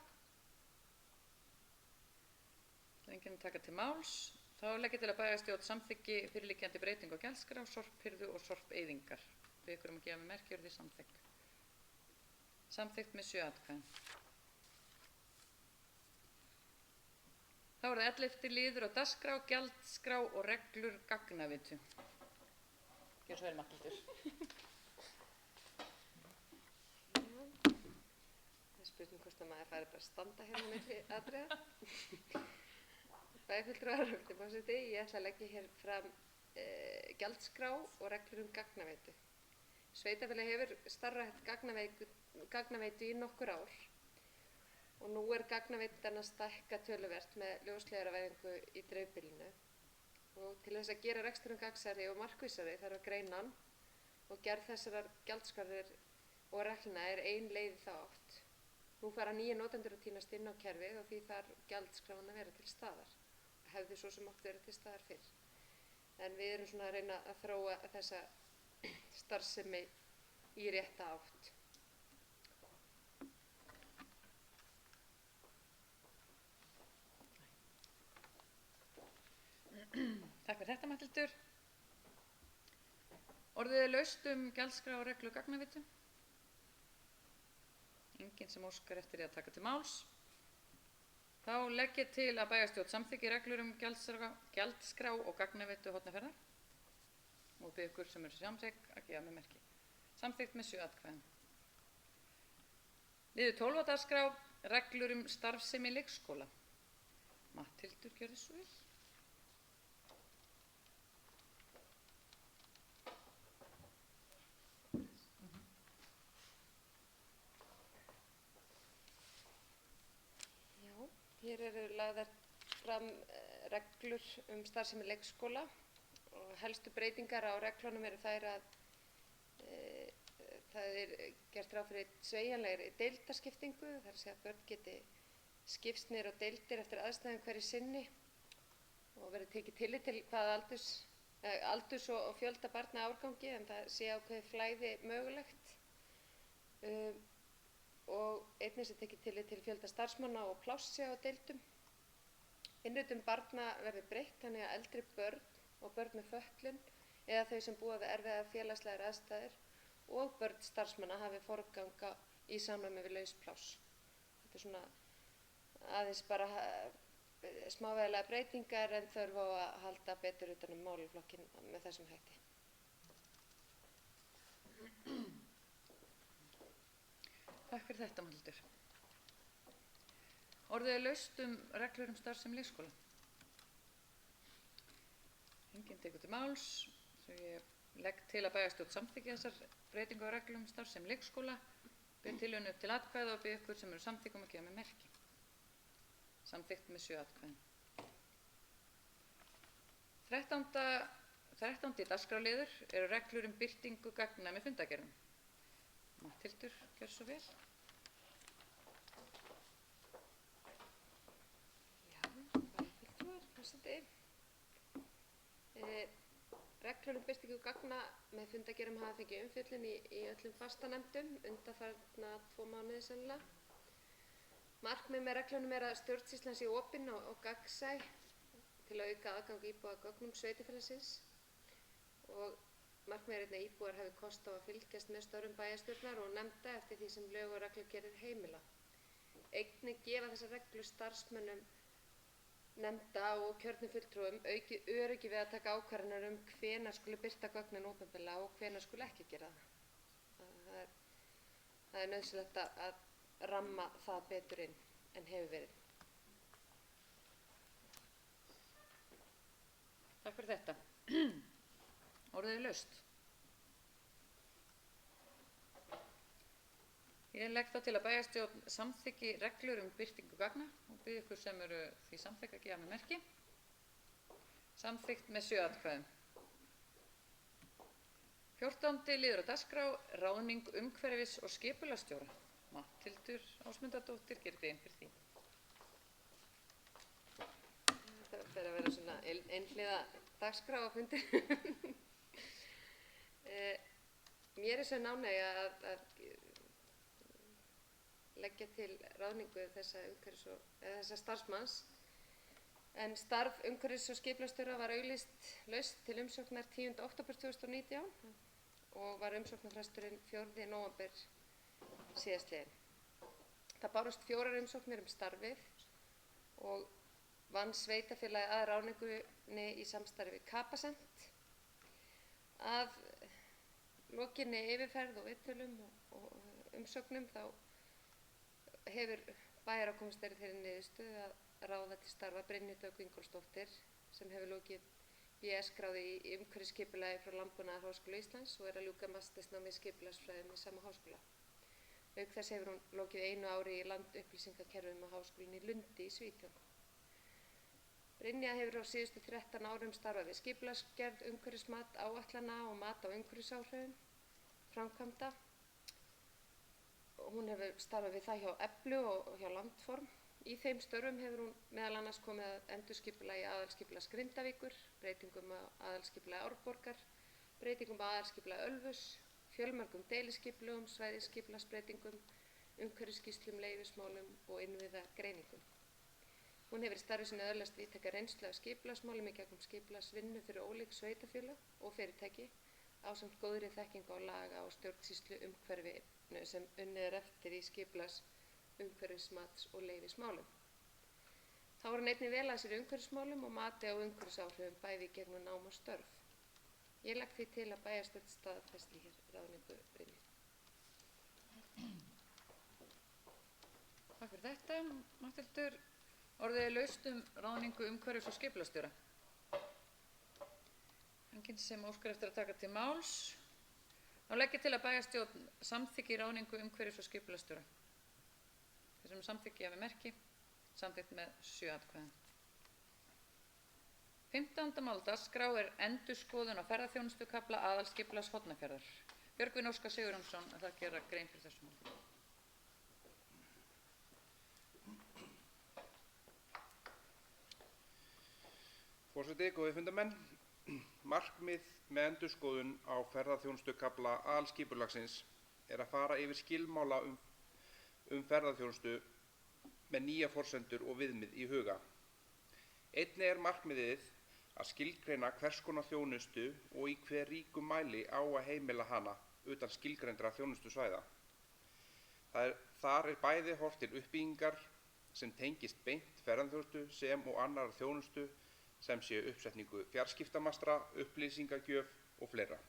Það er enginn að taka til máls. Þá legg ég til að bæjarstjórn samþykki fyrirliggjandi breytingu á gjaldskrá, sorphirðu og sorpeyðingar. Við ykkur að gefa mig merki því samþykkt. Samþykkt með 7 atkvæðum. Þá er það 11. liður á dagskrá, gjaldskrá og reglur gagnavitu. Gjörðu svo vel, Matthildur. Það er spurning hvort að maður fari bara að standa hérna milli atriða. Bæjarfulltrúar og forseti, ég ætla að leggja hér fram gjaldskrá og reglur gagnaveitu. Sveitarfélagið hefur starfrækt gagnaveitu í nokkur ár og nú er gagnaveitan að stækka töluvert með ljósleiðaravæðingu í dreifbýlinu. Og til þess að gera reksturinn gagnsærri og markvissari þarf að greina hann og gerð þessarar gjaldskráir og reglna er ein leið í þá átt. Nú fara nýja notendur að tínast inn á kerfið og því þarf gjaldskráin að vera til staðar. Hefði svo sem átt verið til staðar fyrr. En við erum svona að reyna að þróa þessa starfsemi í rétta átt. Takk fyrir þetta, Matthildur. Orðið er laust um gjaldskrá og reglu gagnavitu. Enginn sem óskar eftir því að taka til máls. Þá legg ég til að bæjarstjórn samþykki reglur um gjaldskrá og gagnavitu Hornafjarðar og bið ykkur sem eru samþykk að gefa mig merki. Samþykkt með 7 atkvæðum. Liður 12 á dagskrá, reglur um starfsemi leikskóla. Matthildur, gjörðu svo vel. Hér eru lagðar fram reglur um starfsemi leikskóla og helstu breytingar á reglunum eru þær að það er gert ráð fyrir sveigjanlegri deildaskiptingu, þar að segja að börn geti skipst niður á deildir eftir aðstæðum hverju sinni og verið tekið tillit til hvaða aldurs og fjölda barna árgangi en það sé ákveðið flæði mögulegt. Og einnig sem tekið tillit til fjölda starfsmanna og plássi á deildum. Innritun barna verði breytt þannig að eldri börn og börn með fötlun eða þau sem búa við erfiðar félagslegar aðstæður og börn starfsmanna hafi forganga í samræmi við laus pláss. Þetta er svona aðeins bara smávægilega breytingar en þörf á að halda betur utan um málaflokkinn með þessum hætti. Takk fyrir þetta, Matthildur. Orðið er laust um reglur um starfsemi leikskóla. Enginn tekur til máls, svo ég legg til að bæjarstjórn samþykki þessar breytingu á reglum um starfsemi leikskóla, ber tilhögun upp til atkvæða og bið ykkur sem eru samþykkum að gefa mig merki. Samþykkt með 7 atkvæðum. 13. dagskrárliður eru reglur um birtingu gagna með fundargerðum. Matthildur, gjörðu svo vel. Já, bæjarfulltrúar, forseti. Reglur um birtingu gagna með fundargerðum hafa fengið umfjöllun í öllum fastanefndum undanfarna 2 mánuði sennilega. Markmið með reglunum er að stjórnsýslan sé opin og gagnsæ til að auka aðgang íbúa að gögnum sveitarfélagsins og markmið er einnig að íbúar hafi kost á að fylgjast með störfum bæjarstjórnar og nefnda eftir því sem lög og reglugerðir heimila. Einnig gefa þessar reglur starfsmönnum nefnda og kjörnum fulltrúum aukið öryggi við að taka ákvarðanir hvenær skuli birta gögnin opinberlega og hvenær skuli ekki gera það. Það er nauðsynlegt að ramma það betur inn en hefur verið. Takk fyrir þetta. Orðið er laust. Ég legg þá til að bæjarstjórn samþykki reglur um birtingu gagna og bið ykkur sem eru því samþykk að gefa mig merki. Samþykkt með 7 atkvæðum. 14. liður á dagskrá, ráðning umhverfis- og skipulagsstjóra. Matthildur Ásmundardóttir gerir grein fyrir því. Þetta fer að vera svona einhliða dagskrá á fundi. Mér er svo ánægja að leggja til ráðningu þessa starfsmanns. En starf umhverfis- og skipulagsstjóra var auglýst laust til umsóknar 10. október 2019 og var umsóknarfresturinn 4. nóvember síðastliðinn. Það bárust 4 umsóknir starfið og vann sveitarfélagið að ráðningunni í samstarfi við Capacent. Að lokinni yfirferð og viðtölum og umsóknum þá hefur bæjarráð komist þeirri niðurstöðu að ráða til starfa Brynju Dögg Ingólfsdóttur sem hefur lokið BS-gráðu í umhverfisskipulagi frá Landbúnaðarháskóla Íslands og er að ljúka mastersnámi í skipulagsfræðum við sama háskóla. Auk þess hefur hún lokið 1 ári í landupplýsingakerfum á háskólinni í Lundi í Svíþjóð. Brynja hefur á síðustu 13 árum starfað við skipulagsgerð, umhverfismat, áætlana og mat á umhverfisáhrifum framkvæmda. Hún hefur starfað við það hjá Eflu og hjá Landform. Í þeim störfum hefur hún meðal annars komið að endurskipulagi aðalskipulags Grindavíkur, breytingum á aðalskipulagi Árborgar, breytingum á aðalskipulagi Ölfuss, fjölmörgum deiliskipulagum, svæðisskipulagsbreytingum, umhverfisskýrslum, leyfismálum og innviðagreiningum. Hún hefur í starfi sinni öðlast víðtæka reynslu af skipulagsmálum í gegnum skipulagsvinnu fyrir ólík sveitarfélög og fyrirtæki ásamt góðri þekkingu á laga og stjórnsýslu umhverfinu sem unnið er eftir í skipulags, umhverfismats og leyfismálum. Þá er hún einnig vel að sér í umhverfismálum og mati á umhverfisáhrifum bæði í gegnum nám og störf. Ég legg því til að bæjarstjórn staðfesti hér ráðningu Brynju. Takk fyrir þetta, Matthildur. Orðið er laust ráðningu umhverfis- og skipulagsstjóra. Enginn sem óskar eftir að taka til máls. Þá legg ég til að bæjarstjórn samþykki ráðningu umhverfis- og skipulagsstjóra. Þeir sem samþykki hafi merki, samþykkt með 7 atkvæðum. 15. mál á dagskrá er endurskoðun á ferðaþjónustukafla aðalskipulags Hornafjarðar. Björgvin Óskar Sigurjónsson að það gera grein fyrir þessu máli. Forseti, góðir fundarmenn. Markmið með endurskoðun á ferðaþjónustukafla aðalskipulagsins er að fara yfir skilmála ferðaþjónustu með nýja forsendur og viðmið í huga. Einnig er markmiðið að skilgreina hvers konar þjónustu og í hve ríkum mæli á að heimila hana utan skilgreindra þjónustusvæða. Þar er bæði horft til uppbyggingar sem tengist beint ferðaþjónustu sem og annar þjónustu sem sé uppsetningu fjarskiptamastra, upplýsingagjöf og fleira.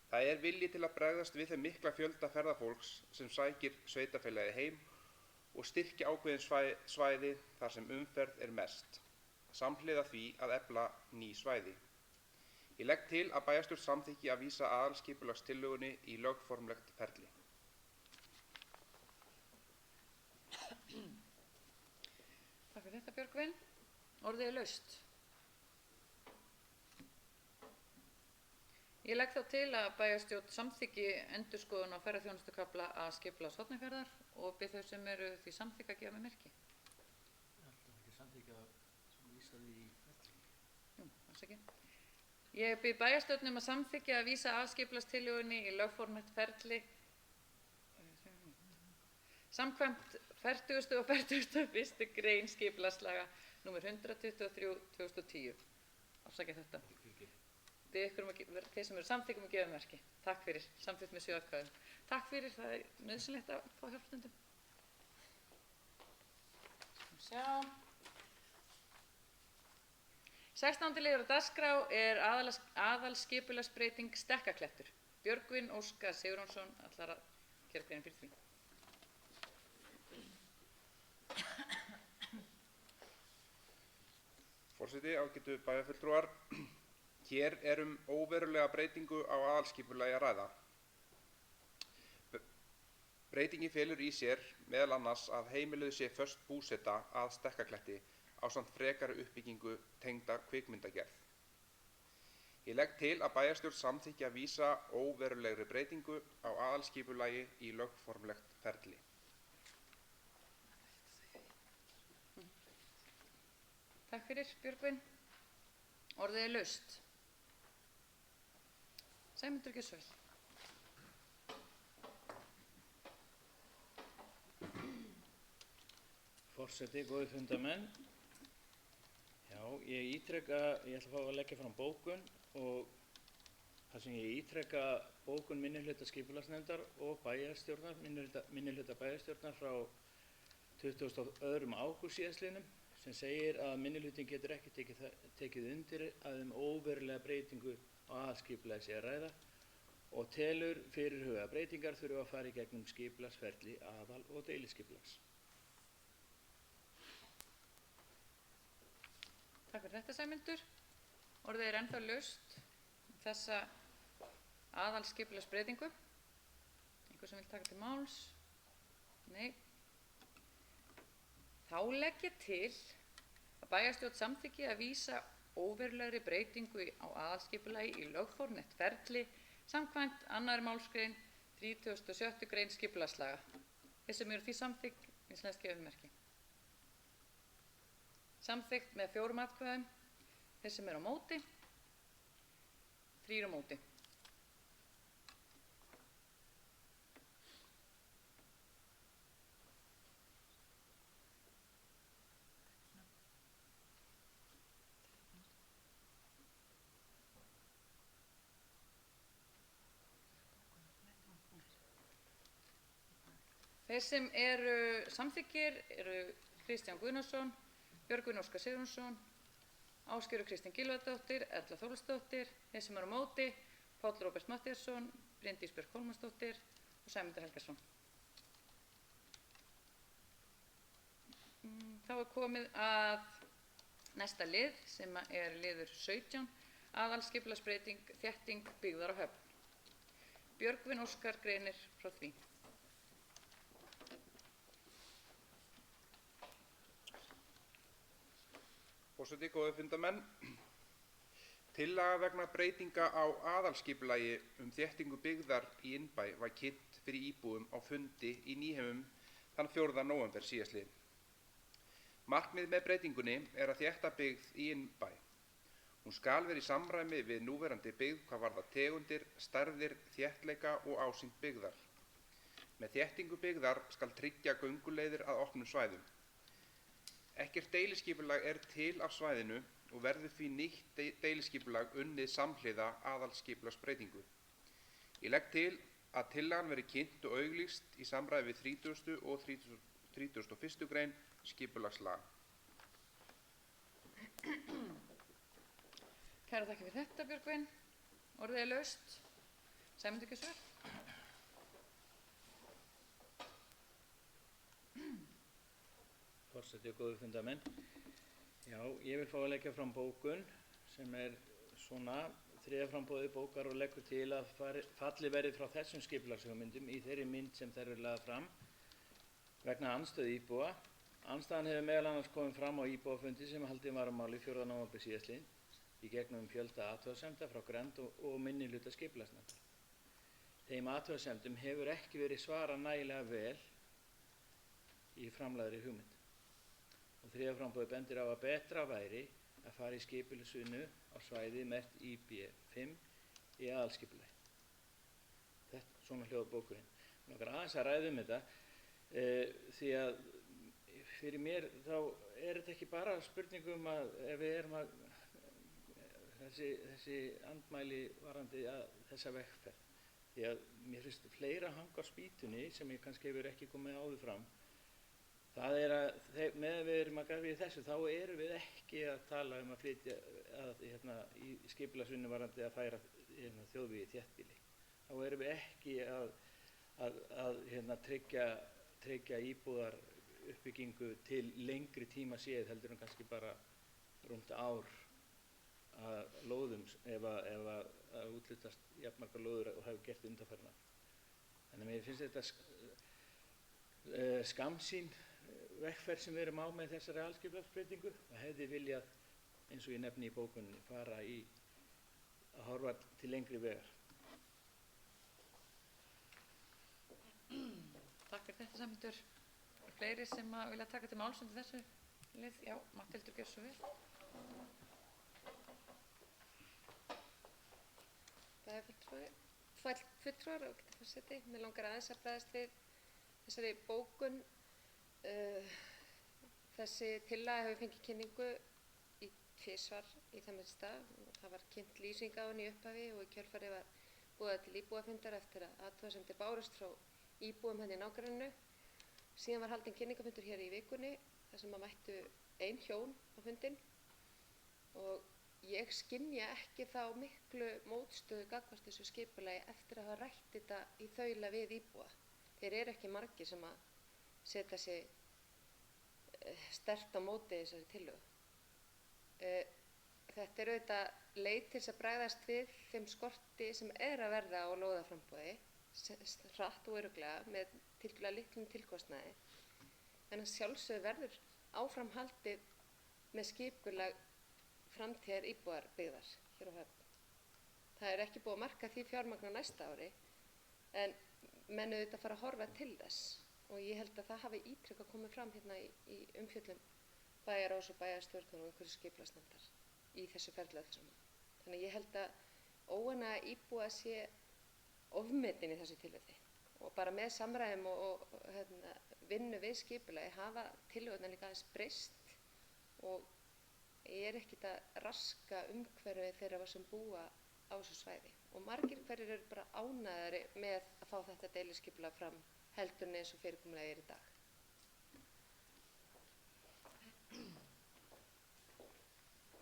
Það er vilji til að bregðast við þeim mikla fjölda ferðafólks sem sækir sveitarfélagið heim og styrkja ákveðin svæði þar sem umferð er mest, samhliða því að efla ný svæði. Ég legg til að bæjarstjórn samþykki að vísa aðalskipulagstillögunni í lögformlegt ferli. Takk fyrir þetta, Björgvin. Orðið er laust. Ég legg þá til að bæjarstjórn samþykki endurskoðun á ferðaþjónustukafla að skipulags Hornafjarðar og bið þau sem eru því samþykka að gefa mig merki. Alltaf ekki samþykja sem vísaði í ferli. Jú, alls ekki. Ég bið bæjarstjórn að samþykja að vísa aðskipulagstillögunni í lögformlegt ferli samkvæmt 40. og 41. grein skipulagslaga nr. 123/2010. Afsakið þetta. Þeir sem eru samþykkum að gefa merki. Takk fyrir, samþykkt með 7 atkvæðum. Takk fyrir, það er nauðsynlegt að fá hjálpstundum. Sjá. 16. liður á dagskrá er aðalskipulagsbreyting Stekkaklettur. Björgvin Óskar Sigurjónsson ætlar að gera grein fyrir því. Forseti, ágætu bæjarfulltrúar. Hér er óverulega breytingu á aðalskipulagi að ræða. Breytingin felur í sér meðal annars að heimiluð sé föst búseta að Stekkakletti ásamt frekari uppbyggingu tengda kvikmyndagerð. Ég legg til að bæjarstjórn samþykki að vísa óverulegri breytingu á aðalskipulagi í lögformlegt ferli. Takk fyrir, Björgvin. Orðið er laust. Sæmundur Gissvel. Forseti, góðir fundarmenn. Já, ég ætla að fá að leggja fram bókun og þar sem ég ítreka bókun minnihluta skipulagsnefndar og bæjarstjórnar, minnihluta bæjarstjórnar frá 22. ágúst síðastliðnum sem segir að minnihlutin getur ekki tekið undir að óverulega breytingu á aðalskipulagi sé að ræða og telur fyrirhugaða breytingar þurfa að fara í gegnum skipulagsferli aðal- og deiliskipulags. Takk fyrir þetta, Sæmundur. Orðið er ennþá laust þessa aðalskipulagsbreytingu. Einhver sem vil taka til máls? Nei. Þá legg ég til að bæjarstjórn samþykki að vísa óverulegri breytingu á aðalskipulagi í lögformlegt ferli samkvæmt 2. málsgrein 36. grein skipulagslaga. Þeir sem eru því samþykk, íslensk gefumerki. Samþykkt með 4 atkvæðum. Þeir sem eru á móti, 3 á móti. Þeir sem eru samþykkir eru Kristján Guðnason, Björgvin Óskar Sigurjónsson, Ásgerður Kristín Gylfadóttir, Erla Þórhallsdóttir. Þeir sem eru á móti, Páll Róbert Matthíasson, Bryndís Björk Hólmasdóttir og Sæmundur Helgason. Þá er komið að næsta lið sem er liður 17, aðalskipulagsbreyting, þétting byggðar á Höfn. Björgvin Óskar greinir frá því. Forseti, góðir fundarmenn. Tillaga vegna breytinga á aðalskipulagi þéttingu byggðar í innbæ var kynnt fyrir íbúum á fundi í Nýheimum þann 4. nóvember síðastliðinn. Markmið með breytingunni er að þétta byggð í innbæ. Hún skal vera í samræmi við núverandi byggð hvað varðar tegundir, stærðir, þéttleika og ásýnd byggðar. Með þéttingu byggðar skal tryggja gönguleiðir að opnum svæðum. Ekkert deiliskipulag er til af svæðinu og verður því nýtt deiliskipulag unnið samhliða aðalskipulagsbreytingu. Ég legg til að tillagan verði kynnt og auglýst í samræmi við 30. og 31. grein skipulagslaga. Kærar þakkir fyrir þetta, Björgvin. Orðið er laust. Sæmundur Gissvel. Forseti og góðir fundarmenn. Já, ég vil fá að leggja fram bókun sem er svona 3. framboði bókar og leggur til að falli verði frá þessum skipulagshugmyndum í þeirri mynd sem þær eru lagðar fram vegna andstöðu íbúa. Andstaðan hefur meðal annars komið fram á íbúafundi sem haldinn var á máli 4. nóvember síðastliðinn í gegnum fjölda athugasemda frá grennd og minnihluta skipulagsnefndar. Þeim athugasemdum hefur ekki verið svarað nægilega vel í framlagðri hugmynd. Og 3. framboði bendir á að betra væri að fara í skipulagsvinnu á svæði merkt IB5 í aðalskipulagi. Þetta svona hljóðar bókurinn. Mér langar aðeins að ræða þetta því að fyrir mér þá er þetta ekki bara spurning að ef við erum að þessi andmæli varðandi þessa vegferð. Því að mér finnst fleira hanga á spýtunni sem ég kannski hefur ekki komið áður fram. Það er að með við erum að gera í þessu þá erum við ekki að tala að flytja í skipulagsvinnu varðandi að færa þjóðvegi í þéttbýli. Þá erum við ekki að tryggja íbúðar uppbyggingu til lengri tíma séð heldur en kannski bara rúmt ár að lóðum ef að útlutast jafnmargar lóður og hefur gert undanfarna. Þannig að mér finnst þetta skammsýn vegferð sem við erum á með þessari aðalskipulagsbreytingu og hefði viljað, eins og ég nefni í bókunni, fara í horfa til lengri vegar. Takk fyrir þetta Sæmundur. Fleiri sem að vilja taka til máls undir þessu lið? Já, Matthildur, gjör svo vel. Fulltrúar og forseti. Mig langar aðeins að bregðast við þessari bókun. Þessi tillaga hefur fengið kynningu tvisvar í það minnsta. Það var kynnt lýsing á henni í upphafi og í kjölfarið var boðað til íbúafundar eftir að athugasemdir bárust frá íbúum henni í nágrenninu. Síðan var haldinn kynningafundur hér í vikunni þar sem að mættu ein hjón á fundinn og ég skynja ekki þá miklu mótstöðu gagnvart þessu skipulagi eftir að hafa rætt þetta í þaula við íbúa. Þeir eru ekki margir sem að setja sig sterkt á móti þessari tillögu. Þetta er auðvitað leið til þess að bregðast við þeim skorti sem er að verða á lóðaframboði, hratt og örugglega með tiltölulega litlum tilkostnaði. En að sjálfsögðu verður áframhaldið með skipulag framtíðar íbúðarbyggðar hér á Höfn. Það er ekki búið að marka því fjármagn á næsta ári, en menn auðvitað fara að horfa til þess og ég held að það hafi ítrekað komið fram hérna í umfjöllun bæjarráðs og bæjarstjórnar og einhverju skipulagsnefndar í þessu ferli öllu saman. Þannig að ég held að óánægja íbúa sé ofmetin í þessu tilfelli og bara með samræðum og vinnu við skipulagi hafa tillögurnar líka aðeins breyst og ég er ekkert að raska umhverfi þeirra sem búa á þessu svæði og margir hverjir eru bara ánægðari með að fá þetta deiliskipulag fram heldur eins og fyrirkomulagið er í dag.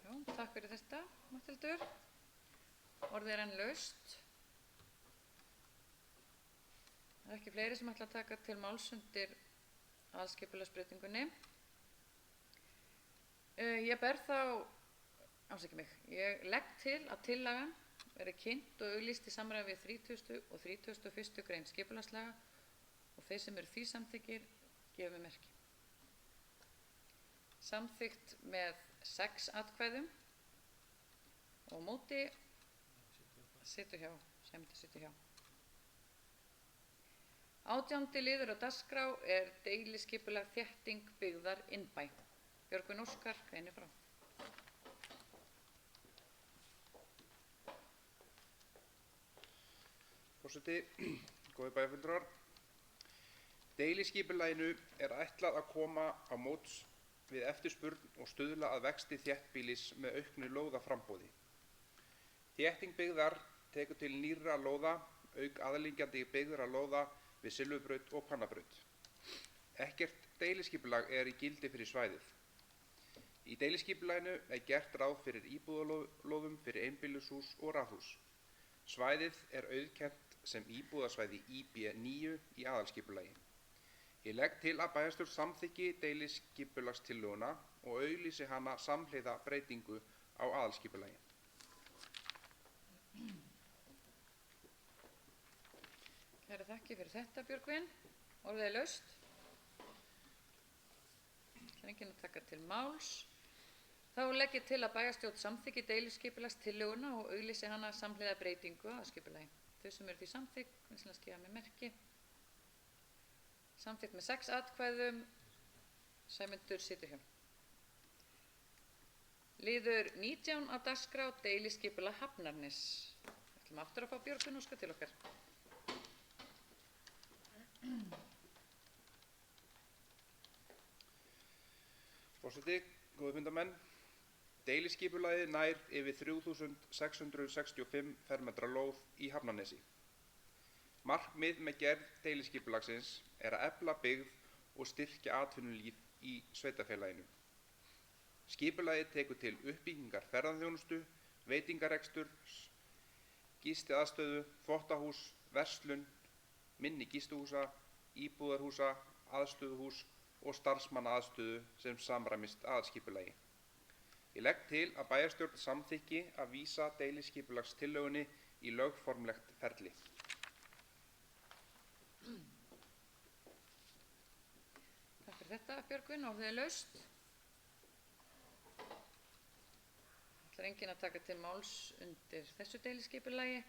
Já, takk fyrir þetta, Matthildur. Orðið er enn laust. Það er ekki fleiri sem ætla að taka til máls undir aðskipulagsbreytingunni. Ég ber þá, afsakið mig, ég legg til að tillagan verði kynnt og auglýst í samræmi við 30. og 31. grein skipulagslaga og þeir sem eru því samþykkir gefi merki. Samþykkt með 6 atkvæðum og á móti situr hjá, Sæmundur situr hjá. 18. liður á dagskrá er deiliskipulag þétting byggðar innbæ. Björgvin Óskar greinir frá. Forseti, góðir bæjarfulltrúar. Deiliskipulaginu er ætlað að koma á móts við eftirspurn og stuðla að vexti þéttbýlis með auknu lóðaframboði. Þétting byggðar tekur til nýrra lóða, auk aðliggjandi byggðra lóða við Silfubraut og Hvannabraut. Ekkert deiliskipulag er í gildi fyrir svæðið. Í deiliskipulaginu er gert ráð fyrir íbúðalóðum fyrir einbýlishús og raðhús. Svæðið er auðkennt sem íbúðasvæði IB9 í aðalskipulagi. Ég legg til að bæjarstjórn samþykki deiliskipulagstillöguna og auglýsi hana samhliða breytingu á aðalskipulagi. Kærar þakkir fyrir þetta, Björgvin. Orðið er laust. Það er enginn að taka til máls. Þá legg ég til að bæjarstjórn samþykki deiliskipulagstillöguna og auglýsi hana samhliða breytingu á skipulagi. Þau sem eru því samþykk, vinsamlegast gefa mér merki. Samþykkt með 6 atkvæðum, Sæmundur situr hjá. Liður 19 á dagskrá deiliskipulag Hafnarnes. Við ætlum aftur að fá Björgvin Óskar til okkar. Forseti, góðir fundarmenn. Deiliskipulagið nær yfir 3665 fermetra lóð í Hafnarnesi. Markmið með gerð deiliskipulagsins er að efla byggð og styrkja atvinnulíf í sveitarfélaginu. Skipulagið tekur til uppbyggingar ferðaþjónustu, veitingareksturs, gistiaðstöðu, þvottahús, verslun, minni gistihúsa, íbúðarhúsa, aðstöðuhús og starfsmannaaðstöðu sem samræmist aðalskipulagi. Ég legg til að bæjarstjórn samþykki að vísa deiliskipulagstillögunni í lögformlegt ferli. Takk fyrir þetta, Björgvin. Orðið er laust. Það er Ætlar enginn að taka til máls undir þessu deiliskipulagi.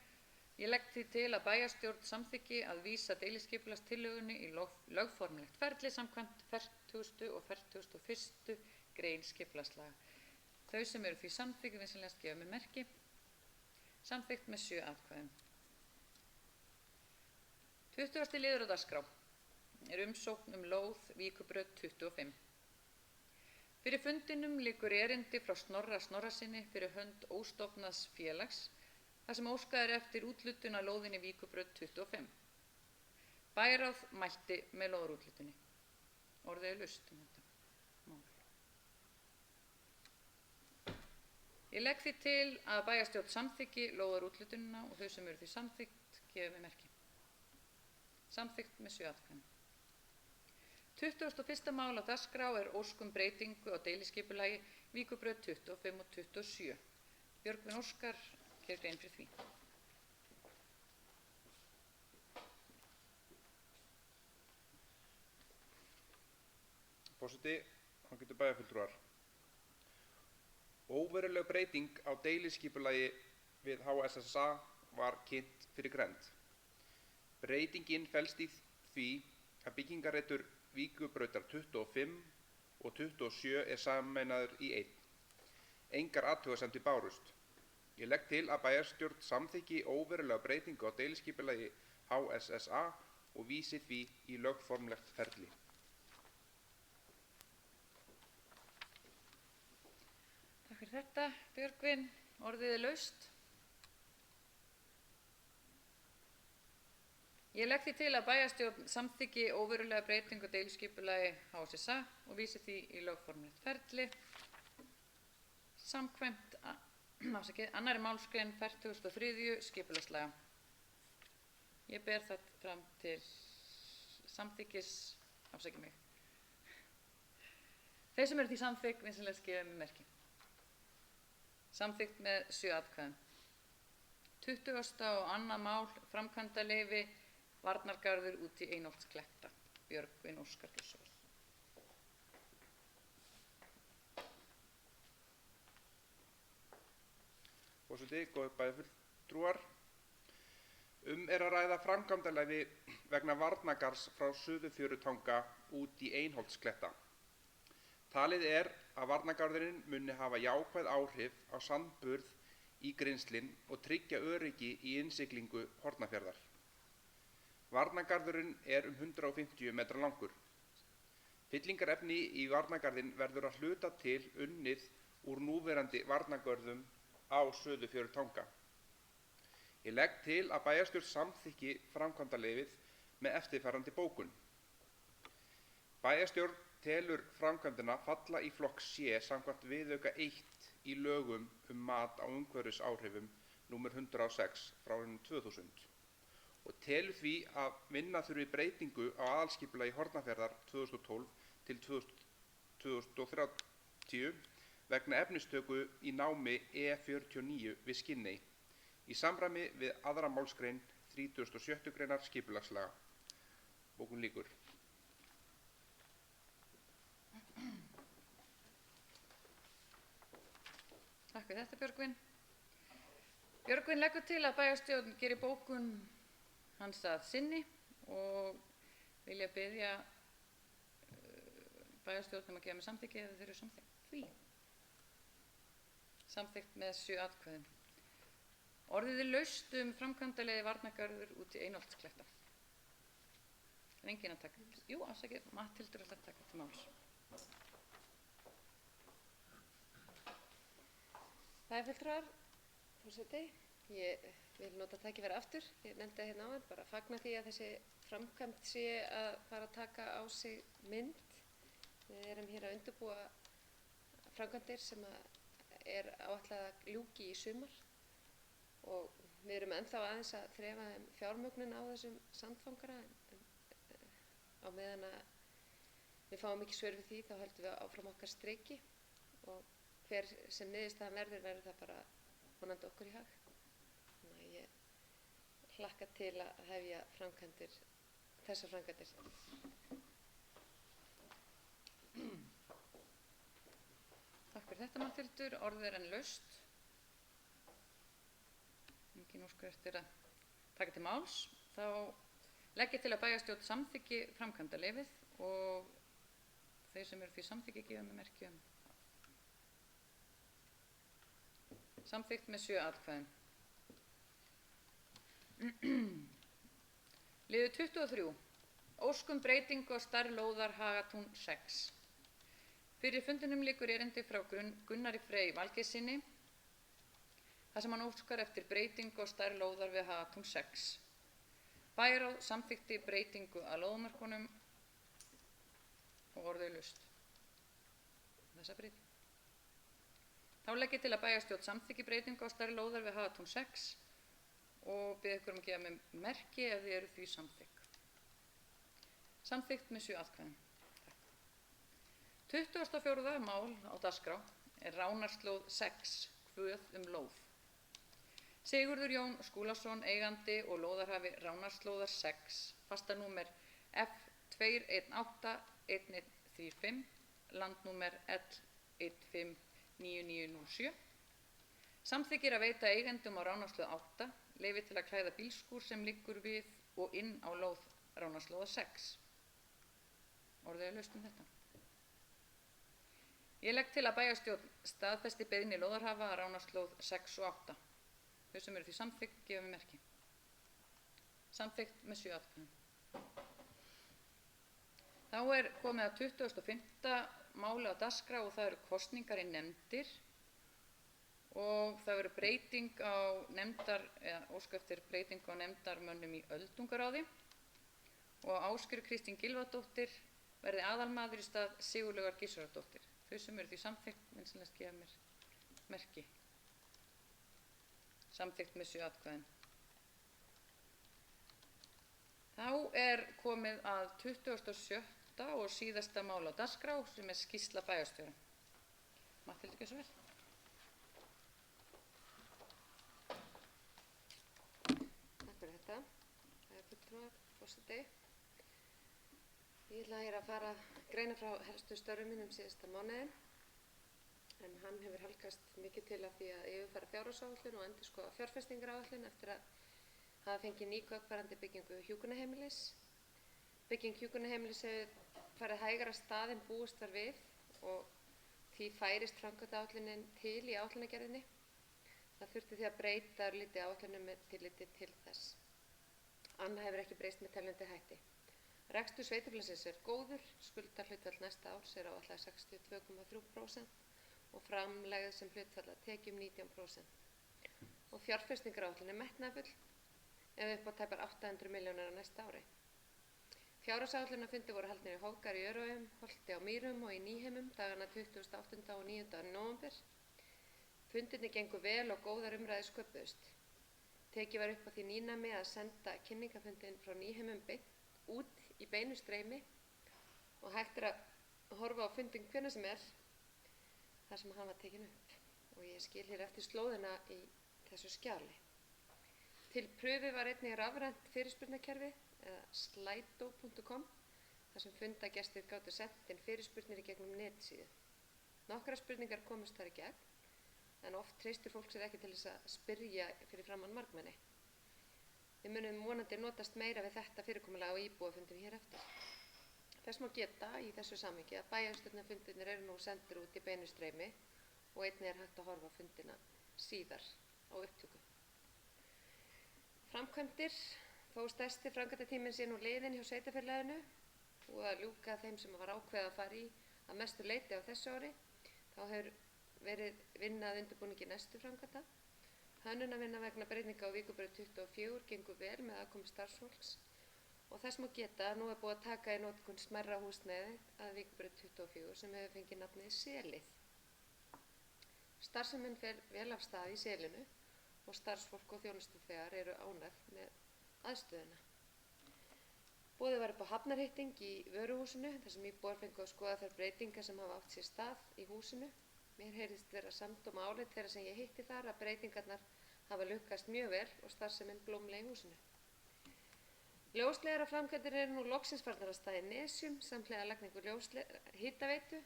Ég legg því til að bæjarstjórn samþykki að vísa deiliskipulagstillögunni í lögformlegt ferli samkvæmt 40. og 41. grein skipulagslaga. Þau sem eru því samþykki vinsamlegast gefa mér merki. Samþykkt með 7 atkvæðum. 20. liður á dagskrá er umsókn lóð Víkurbraut 25. Fyrir fundinum liggur erindi frá Snorra Snorrasyni fyrir hönd óstofnaðs félags þar sem óskað er eftir úthlutun á lóðinni Víkurbraut 25. Bæjarráð mælti með lóðarúthlutunni. Orðið er laust þetta mál. Ég legg því til að bæjarstjórn samþykki lóðarúthlutunina og þau sem eru því samþykkt gefa mér merki. Samþykkt með 7 atkvæðum. 21. mál á dagskrá er ósk breytingu á deiliskipulagi Víkurbraut 25 og 27. Björgvin Óskar gerir grein fyrir því. Forseti, ágætu bæjarfulltrúar. Óveruleg breyting á deiliskipulagi við HSSA var kynnt fyrir grennd. Breytingin felst í því að byggingarreitur Víkurbrautar 25 og 27 er sameinaður í einn. Engar athugasemdir bárust. Ég legg til að bæjarstjórn samþykki óverulega breytingu á deiliskipulagi HSSA og vísi því í lögformlegt ferli. Takk fyrir þetta, Björgvin. Orðið er laust. Ég legg því til að bæjarstjórn samþykki óverulega breytingu á deiliskipulagi HSSA og vísi því í lögformlegt ferli. Samkvæmt annarri málsgrein 43. skipulagslaga. Ég ber það fram til samþykkis, afsakið mig. Þeir sem eru því samþykk vinsamlegast gefa mér merki. Samþykkt með 7 atkvæðum. 20. og annað mál framkvæmdaleyfi Varnargarður út í Einholtskletta. Björgvin Óskar Gissur. Forseti, góðir bæjarfulltrúar. Er að ræða framkvæmdaleyfi vegna varnargarðs frá Suðurfjörutanga út í Einholtskletta. Talið er að varnargarðurinn muni hafa jákvæð áhrif á sandburð í Grynnslin og tryggja öryggi í innsiglingu Hornafjarðar. Varnargarðurinn er 150 metra langur. Fyllingarefni í varnargarðinn verður að hluta til unnið úr núverandi varnargörðum á Suðurfjörutanga. Ég legg til að bæjarstjórn samþykki framkvæmdaleyfið með eftirfarandi bókun. Bæjarstjórn telur framkvæmdina falla í flokk C samkvæmt viðauka 1 í lögum mat á umhverfisáhrifum nr. 106 frá árinu 2000 og telur því að vinna þurfi breytingu á aðalskipulagi Hornafjarðar 2012 til 2030 vegna efnistöku í námi E49 við Skinney í samræmi við 2. málsgrein 36. greinar skipulagslaga. Bókun lýkur. Takk fyrir þetta, Björgvin. Björgvin leggur til að bæjarstjórn geri bókun hans að sinni og vilja biðja bæjarstjórnum að gefa mér samþykki eða þeir eru samþykkt því. Samþykkt með 7 atkvæðum. Orðið er laust framkvæmdaleyfi Varnargarður út í Einholtskletta. Er enginn að taka? Jú, afsakið, Matthildur ætlar að taka til máls. Bæjarfulltrúar, forseti, ég vil nota tækifæri aftur. Ég nefndi það hérna áðan, bara fagna því að þessi framkvæmd sé að fara að taka á sig mynd. Við erum hér að undirbúa framkvæmdir sem er áætlað að ljúki í sumar og við erum ennþá aðeins að þrefa fjármögnun á þessum sandfangara á meðan að við fáum ekki svör við því þá höldum við áfram okkar striki og hver sem niðurstaðan verður það bara vonandi okkur í hag. Þannig að ég hlakka til að hefja þessar framkvæmdir. Takk fyrir þetta, Matthildur. Orðið er enn laust. engin óskar eftir að taka til máls, þá legg ég til að bæjarstjórn samþykki framkvæmdaleyfið og þeir sem eru því samþykki gefa mér merki um það. Samþykkt með 7 atkvæðum. Liður 23. Óskum breytingu á stærð lóðar Hagatún 6. Fyrir fundinum liggur erindi frá Gunnari Frey Valgeirssyni þar sem hann óskar eftir breytingu á stærð lóðar við Hagatún 6. Bæjarráð samþykkti breytingu að lóðmörkunum og orðið laust. Þessa breytingu. Þá legg ég til að bæjarstjórn samþykki breytingu á stærð lóðar við Hagatún 6 og bið ykkur um að gefa mér merki ef þið eru því samþykk. Samþykkt með 7 atkvæðum. 24. mál á dagskrá er Ránarslóð 6, kvöð lóð. Sigurður Jón Skúlason, eigandi og lóðarhafi Ránarslóðar 6, fastanúmer F2181135, landnúmer L159907. Samþykkir að veita eigendum á Ránarslóð 8 leyfi til að klæða bílskúr sem liggur við og inn á lóð Ránarslóðar 6. Orðið laust þetta. Ég legg til að bæjarstjórn staðfesti beiðni lóðarhafa að Ránarslóð 6 og 8. Þau sem eru því samþykkt gefa mér merki. Samþykkt með 7 atkvæðum. Þá er komið að 25. máli á dagskrá og það eru kosningar í nefndir og það verður breyting á óska eftir breytingu á nefndarmönnum í öldungaráði og Ásgerður Kristín Gylfadóttir verði aðalmaður í stað Sigurlaugar Gissurardóttir. Þau sem eru því samþykkt vinsamlegast gefa mér merki. Samþykkt með 7 atkvæðum. Þá er komið að 27. og síðasta mál á dagskrá sem er skýrsla bæjarstjóra. Matthildur, gjörðu svo vel. Takk fyrir þetta. Fulltrúar, forseti. Ég ætla hér að fara að greina frá helstu störfum mínum síðasta mánuðinn, en hann hefur helgast mikið til af því að yfirfara fjárhagsáætlun og endurskoða fjárfestingaráætlun eftir að hafa fengið nýgögfarandi byggingu hjúkrunarheimilis. Bygging hjúkrunarheimilis hefur farið hægara stað en búist var við og því færist framkvæmdaáætlunin til í áætlunargerðinni. Það þurfti því að breyta örlítið áætlunum með tilliti til þess. Annað hefur ekki breyst með teljandi hætti. Rekstur sveitarfélagsins er góður, skuldahlutfall næsta árs er áætlað 62,3% og framlegð sem hlutfall að tekjum 19%. Og fjárfestingaráætlun er metnaðarfull ef upp á tæpar 800 milljónir á næsta ári. Fjárhagsáætlunarfundir voru haldnir í Hófgar í Öræfum, Holti á Mýrum og í Nýheimum dagana 28. og 9. nóvember. Fundirnir gengu vel og góðar umræður sköpuðust. Tekið var upp á því nýnæmi að senda kynningafundin frá Nýheimum út í beinu streymi og hægt er að horfa á fundin hvenær sem er þar sem hann var tekin upp og ég skil hér eftir slóðina í þessu skjali. Til pröfu var einnig rafrænt fyrirspurnakerfi eða slido.com þar sem fundagestir gátu sent inn fyrirspurnir í gegnum netsíðu. Nokkrar spurningar komust þar í gegn en oft treystir fólk sér ekki til þess að spyrja fyrir framan margmenni. Við munum vonandi notast meira við þetta fyrirkomulag á íbúafundum hér eftir. Þess má geta í þessu samhengi að bæjarstjórnarfundirnir eru nú sendir út í beinu streymi og einnig er hægt að horfa á fundina síðar á upptöku. Framkvæmdir, þó stærsti framkvæmdatíminn sé nú liðinn hjá sveitarfélaginu og að ljúka þeim sem var ákveðið að fara í að mestu leyti á þessu ári, þá hefur verið vinna að undirbúningi næstu framkvæmda. Hönnunarvinna vegna breytinga á Víkurbraut 24 gengur vel með aðkomu starfsfólks og þess má geta að nú er búið að taka í notkun smærra húsnæði að Víkurbraut 24 sem hefur fengið nafnið Selið. Starfsemin fer vel af stað í Selinu og starfsfólk og þjónustuþegar eru ánægð með aðstöðuna. Boðið var upp á hafnarhitting í vöruhúsinu þar sem íbúar fengu að skoða þær breytingar sem hafa átt sér stað í húsinu. Mér heyrðist vera samdóma álit þeirra sem ég hitti þar að breytingarnar hafa lukkast mjög vel og starfsemin blómleg í húsinu. Ljósleiðaraframkvæmdir eru nú loksins farnar að stað í Nesjum samhliða lagningu hitaveitu.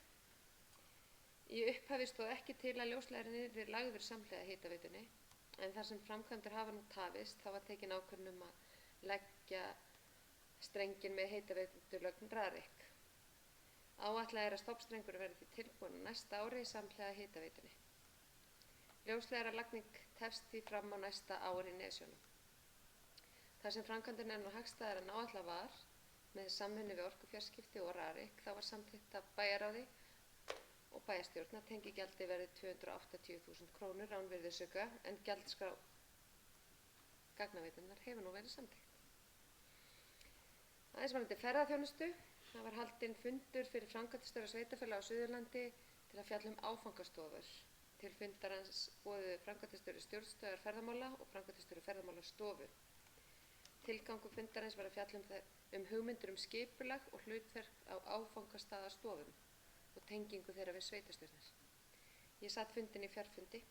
Í upphafi stóð ekki til að ljósleiðarinn yrði lagður samhliða hitaveitunni En þar sem framkvæmdir hafa nú tafist, þá var tekin ákvörðun að leggja strenginn með hitaveitulögn Rarik. Áætlað að stofnstrengur verði því tilbúinn á næsta ári samhliða hitaveitunni. Ljóslega að lagning tefst því fram á næsta ári í Nesjunum. Þar sem framkvæmdin nú hagstæðara en áætlað var, með samvinnu við Orkufjarskipti og Rarik, þá var samþykkt af bæjarráði og bæjarstjórn að tengigjaldi verði 280.000 krónur án virðisauka, en gjaldskrá gagnaveitunar hefur nú verið samþykkt. Aðeins varðandi ferðaþjónustu, það var haldinn fundur fyrir framkvæmdastjóra sveitarfélaga á Suðurlandi til að fjalla um áfangastofur. Til fundarins boðuðu framkvæmdastjóri stjórnstöðvar ferðamála og framkvæmdastjóri ferðamálastofu. Tilgangur fundarins var að fjalla um hugmyndir skipulag og hlutverk á áfangastaðastofum og tengingu þeirra við sveitarstjórnir. Ég satt fundinn í fjarfundi.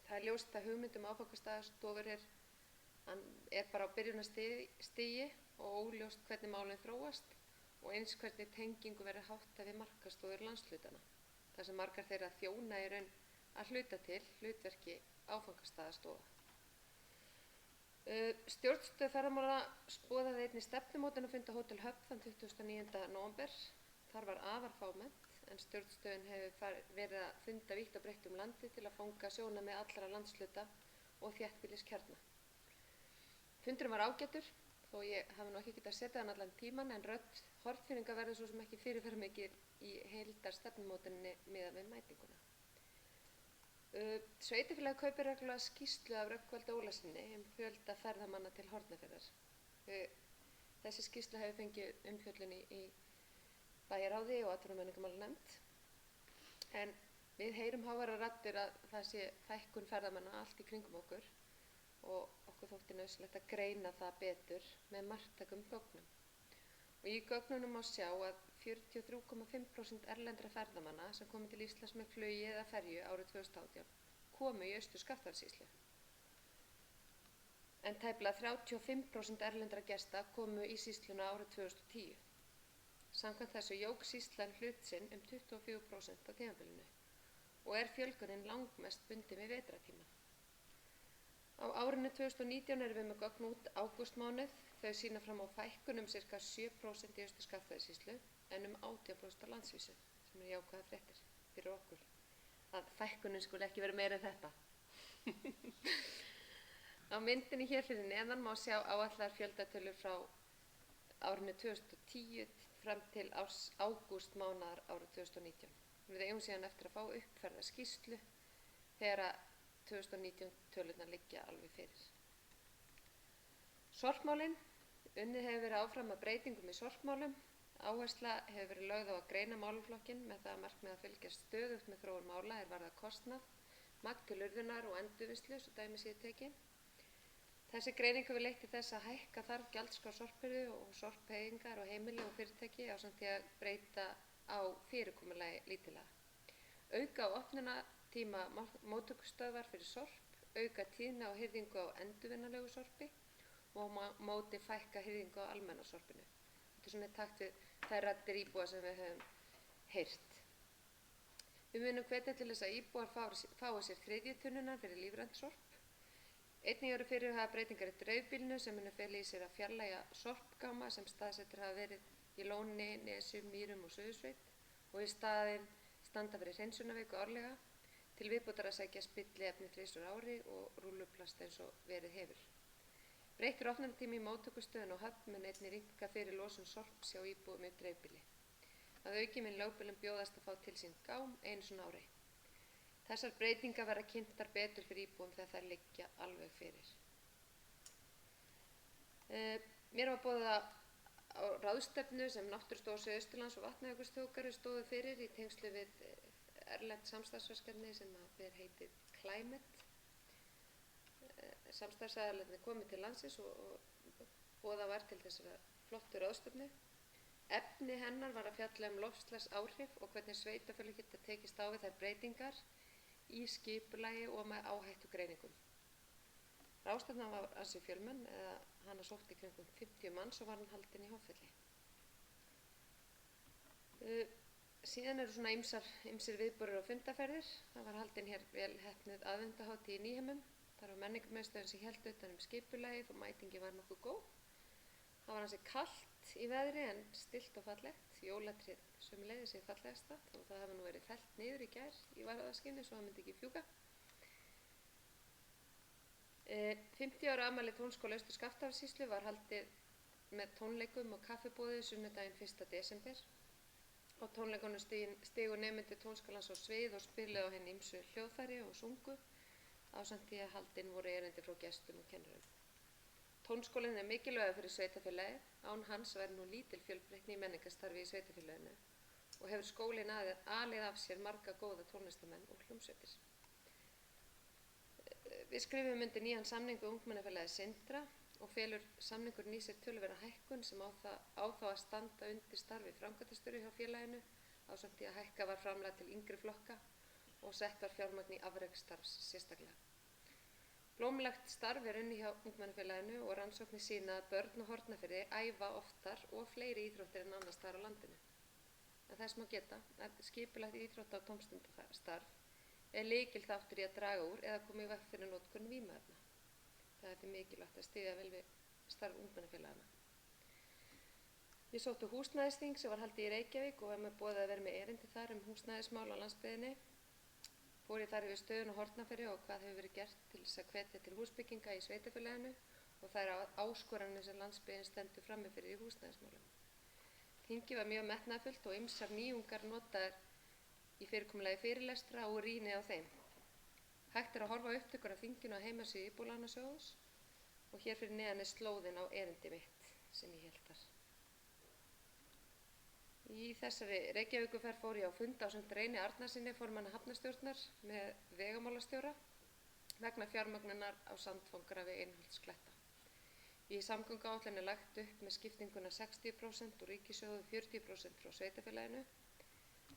Það er ljóst að hugmyndum áfangastaðastofur er bara á byrjunarstigi og óljóst hvernig málin þróast og eins hvernig tengingu verður háttað við markastofur landshlutana, þar sem margar þeirra þjóna í raun að hluta til hlutverki áfangastaðastofa. Stjórnstöð ferðamála boðaði einnig stefnumótunarfund á Hótel Höfn þann 29. nóvember. Þar var afar fámennt, en stjórnstöðin hefur verið að funda vítt og breitt landið til að fanga sjónarmið allra landshluta og þéttbýliskjarna. Fundurinn var ágætur, þó ég hafi nú ekki getað setið hann allan tíman, en rödd Hornfirðinga verður svo sem ekki fyrirferðarmikil í heildar stefnumótuninni miðað við mætinguna. Sveitarfélagið kaupir reglulega skýrslu af Rögnvaldi Ólafssyni fjölda ferðamanna til Hornafjarðar. Þessi skýrsla hefur fengið umfjöllun í bæjarráði og atvinnu- og menningarmálanefnd, en við heyrum háværar raddir að það sé fækkun ferðamanna allt í kringum okkur og okkur þótti nauðsynlegt að greina það betur með marktækum gögnum. Og í gögnunum má sjá að 43,5% erlendra ferðamanna sem komu til Íslands með flugi eða ferju árið 2018 komu í Austur-Skaftafellssýslu. En tæplega 35% erlendra gesta komu í sýsluna árið 2010. Samkvæmt þessu jók sýslan hlut sinn 24% á tímabilinu og er fjölgunin langmest bundin við vetrartímann. Á árinu 2019 erum við með gögn út ágústmánuð. Þau sýna fram á fækkun ca. 7% í Austur-Skaftafellssýslu en 18% á landsvísu, sem er jákvæðar fréttir fyrir okkur. Að fækkunin skuli ekki verið meira en þetta. Á myndinni hér fyrir neðan má sjá áætlaðar fjöldatölur frá árinu 2010 fram til ágústmánaðar árið 2019. Við eigum síðan eftir að fá uppfærða skýrslu þegar 2019 tölurnar liggja alveg fyrir. Sorpmálin. Unnið hefur verið áfram að breytingum í sorpmálum. Áhersla hefur verið lögð á að greina málaflokkinn með það að markmið að fylgjast stöðugt með þróun mála er varðar kostnað, magn til urðunar og endurvinnslu, svo dæmi séu tekin. Þessi greining hefur leitt til þess að hækka þarf gjaldskrá sorphirðu og sorpheyingar og heimili og fyrirtæki ásamt því að breyta á fyrirkomulagi lítillega. Auka á opnunartíma móttökustöðvar fyrir sorp, auka tíðni á hirðingu á endurvinnanlegu sorpi og móti fækka hirðingu á almenna sorpinu. Þetta er svona í takt við þær raddir íbúa sem við höfum heyrt. Við munum hvetja til þess að íbúar fái sér þriðju tunnuna fyrir lífrænt sorp. Einnig eru fyrirhugaðar breytingar í dreifbýlinu sem munu fela í sér að fjarlægja sorpgáma sem staðsettir hafa verið í Lóni, Nesjum, Mýrum og Suðursveit og í staðinn standa fyrir hreinsunarviku árlega til viðbótar að sækja spilliefni 3 sinni á ári og rúlluplast eins og verið hefur. Breyttur opnunartími í móttökustöðin og Höfn mun einnig rýmka fyrir losun sorps hjá íbúum í dreifbýli. Að auki mun lögbýlum bjóðast að fá til sín gám einu sinni á ári. Þessar breytingar verða kynntar betur fyrir íbúum þegar þær liggja alveg fyrir. Mér var boðið á ráðstefnu sem Náttúrustofa Suðausturlands og Vatnajökulsþjóðgarður stóðu fyrir í tengslu við erlent samstarfsverkefni sem ber heitið Climate. Samstarfsaðilarnir komið til landsins og boðað var til þessara flottu ráðstefnu. Efni hennar var að fjalla loftslagsáhrif og hvernig sveitarfélög geta tekist á við þær breytingar í skipulagi og með áhættugreiningum. Ráðstefnan var ansi fjölmenn, eða hana sótti kringum 50 manns og var hann haldin í Hoffelli. Síðan eru svona ýmsir viðburðir og fundaferðir. Það var haldin hér vel heppnuð aðvendahátíð í Nýheimum. Þar var menningarmiðstöðin sem hélt utan skipulagið og mætingi var nokkuð góð. Það var ansi kalt í veðri en stillt og fallegt. Jólatréð sömuleiðis hið fallegasta og það hafi nú verið fellt niður í gær í varðaskinni svo það myndi ekki fjúka. 50 ára afmæli Tónskóla Austur-Skaftafellssýslu var haldið með tónleikum og kaffiboði sunnudaginn 1. desember. Á tónleikunum stigu nemendur Tónskólans á svið og spiluðu á henni ýmsu hljóðfæri og sungu ásamt því að haldin voru erindi frá gestum og kennurum. Tónskólinn er mikilvægur fyrir sveitarfélagið, án hans væri nú lítil fjölbreytni í menningarstarfi í sveitarfélaginu og hefur skólinn alið af sér marga góða tónlistamenn og hljómsveitir. Við skrifum undir nýjan samning við ungmennafélagið Sindra og felur samningurinn í sér töluverða hækkun sem á þá að standa undir starfi framkvæmdastjóra hjá félaginu ásamt því að hækka var framlag til yngri flokka og sett var fjármagn í afreksstarfs sérstaklega. Blómlegt starf er unnið hjá ungmennafélaginu og rannsóknir sýna að börn og Hornafirði æfa oftar og fleiri íþróttir en annars staðar á landinu. En þess má geta að skipulagt íþrótta- og tómstundastarf er lykilþáttur í að draga úr eða koma í veg fyrir notkun vímuefna. Það er því mikilvægt að styðja vel við starf ungmennafélagana. Ég sótti húsnæðisþing sem var haldið í Reykjavík og var með boðið að vera með erindi þar húsnæðismál á landsbyggðinni. Fór ég þar yfir stöðun á Hornafirði og hvað hefur verið gert til þess að hvetja til húsbygginga í sveitarfélaginu og þær áskoranir sem landsbyggðin stendur frammi fyrir í húsnæðismálum. Þingið var mjög metnaðarfullt og ýmsar nýjungar notaðar í fyrirkomulagi fyrirlestra og rýni á þeim. Hægt er að horfa á upptökur af þinginu á heimasíðu Íbúðalánasjóðs og hér fyrir neðan er slóðin á erindi mitt sem ég hélt þar. Í þessari Reykjavíkurferð fór ég á fund ásamt Reyni Arnarsyni, formanni hafnarstjórnar með vegamálastjóra vegna fjármögnunar á sandfangara við Einholtskletta. Í samgönguáætlun er lagt upp með skiptinguna 60% úr ríkissjóði og 40% frá sveitarfélaginu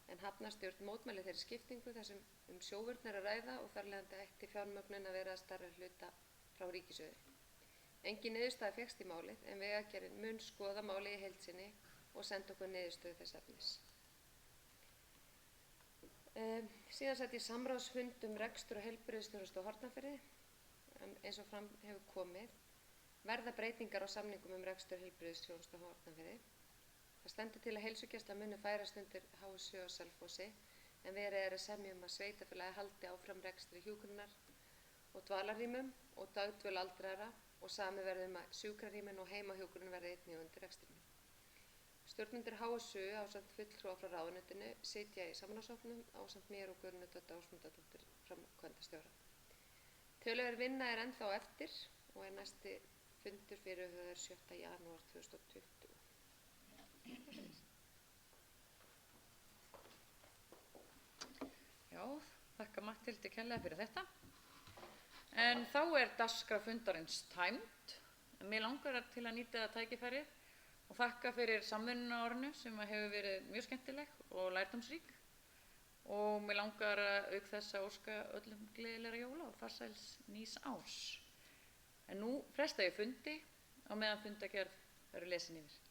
en hafnarstjórn mótmælir þeirri skiptingu þar sem sjóvörn er að ræða og þar leiðandi ætti fjármögnun að vera að stærra hluta frá ríkissjóði. Engin niðurstaða fékkst í málið en Vegagerðin mun skoða málið í heild sinni og senda okkur niðurstöðu þess efnis. Síðan sett ég samráðsfund rekstur og heilbrigðisþjónustu á Hornafirði en eins og fram hefur komið verða breytingar á samningum rekstur og heilbrigðisþjónustu á Hornafirði. Það stendur til að heilsugæsla muni færast undir HSU á Selfossi en verið er að semja að sveitarfélagið haldi áfram rekstri hjúkrunar og dvalarrýmum og dagdvöl aldraðra og sami verður að sjúkrarýmin og heimahjúkrun verði einnig undir rekstrinum. Stjórnendur HSU ásamt fulltrúa frá ráðuneytinu sitja í samráðshópnum ásamt mér og Guðrúnu Döddu Ásmundardóttur framkvæmdastjóra. Töluverð vinna er ennþá eftir og er næsti fundur fyrirhugaður 7. janúar 2020. Já, þakka Matthildi kærlega fyrir þetta. En þá er dagskrá fundarins tæmd. Mér langar til að nýta það tækifærið og þakka fyrir samvinnuna á árinu sem hefur verið mjög skemmtileg og lærdómsrík og mér langar auk þess að óska öllum gleðilegra jóla og farsæls nýs árs. En nú fresta ég fundi á meðan fundargerð verður lesin yfir.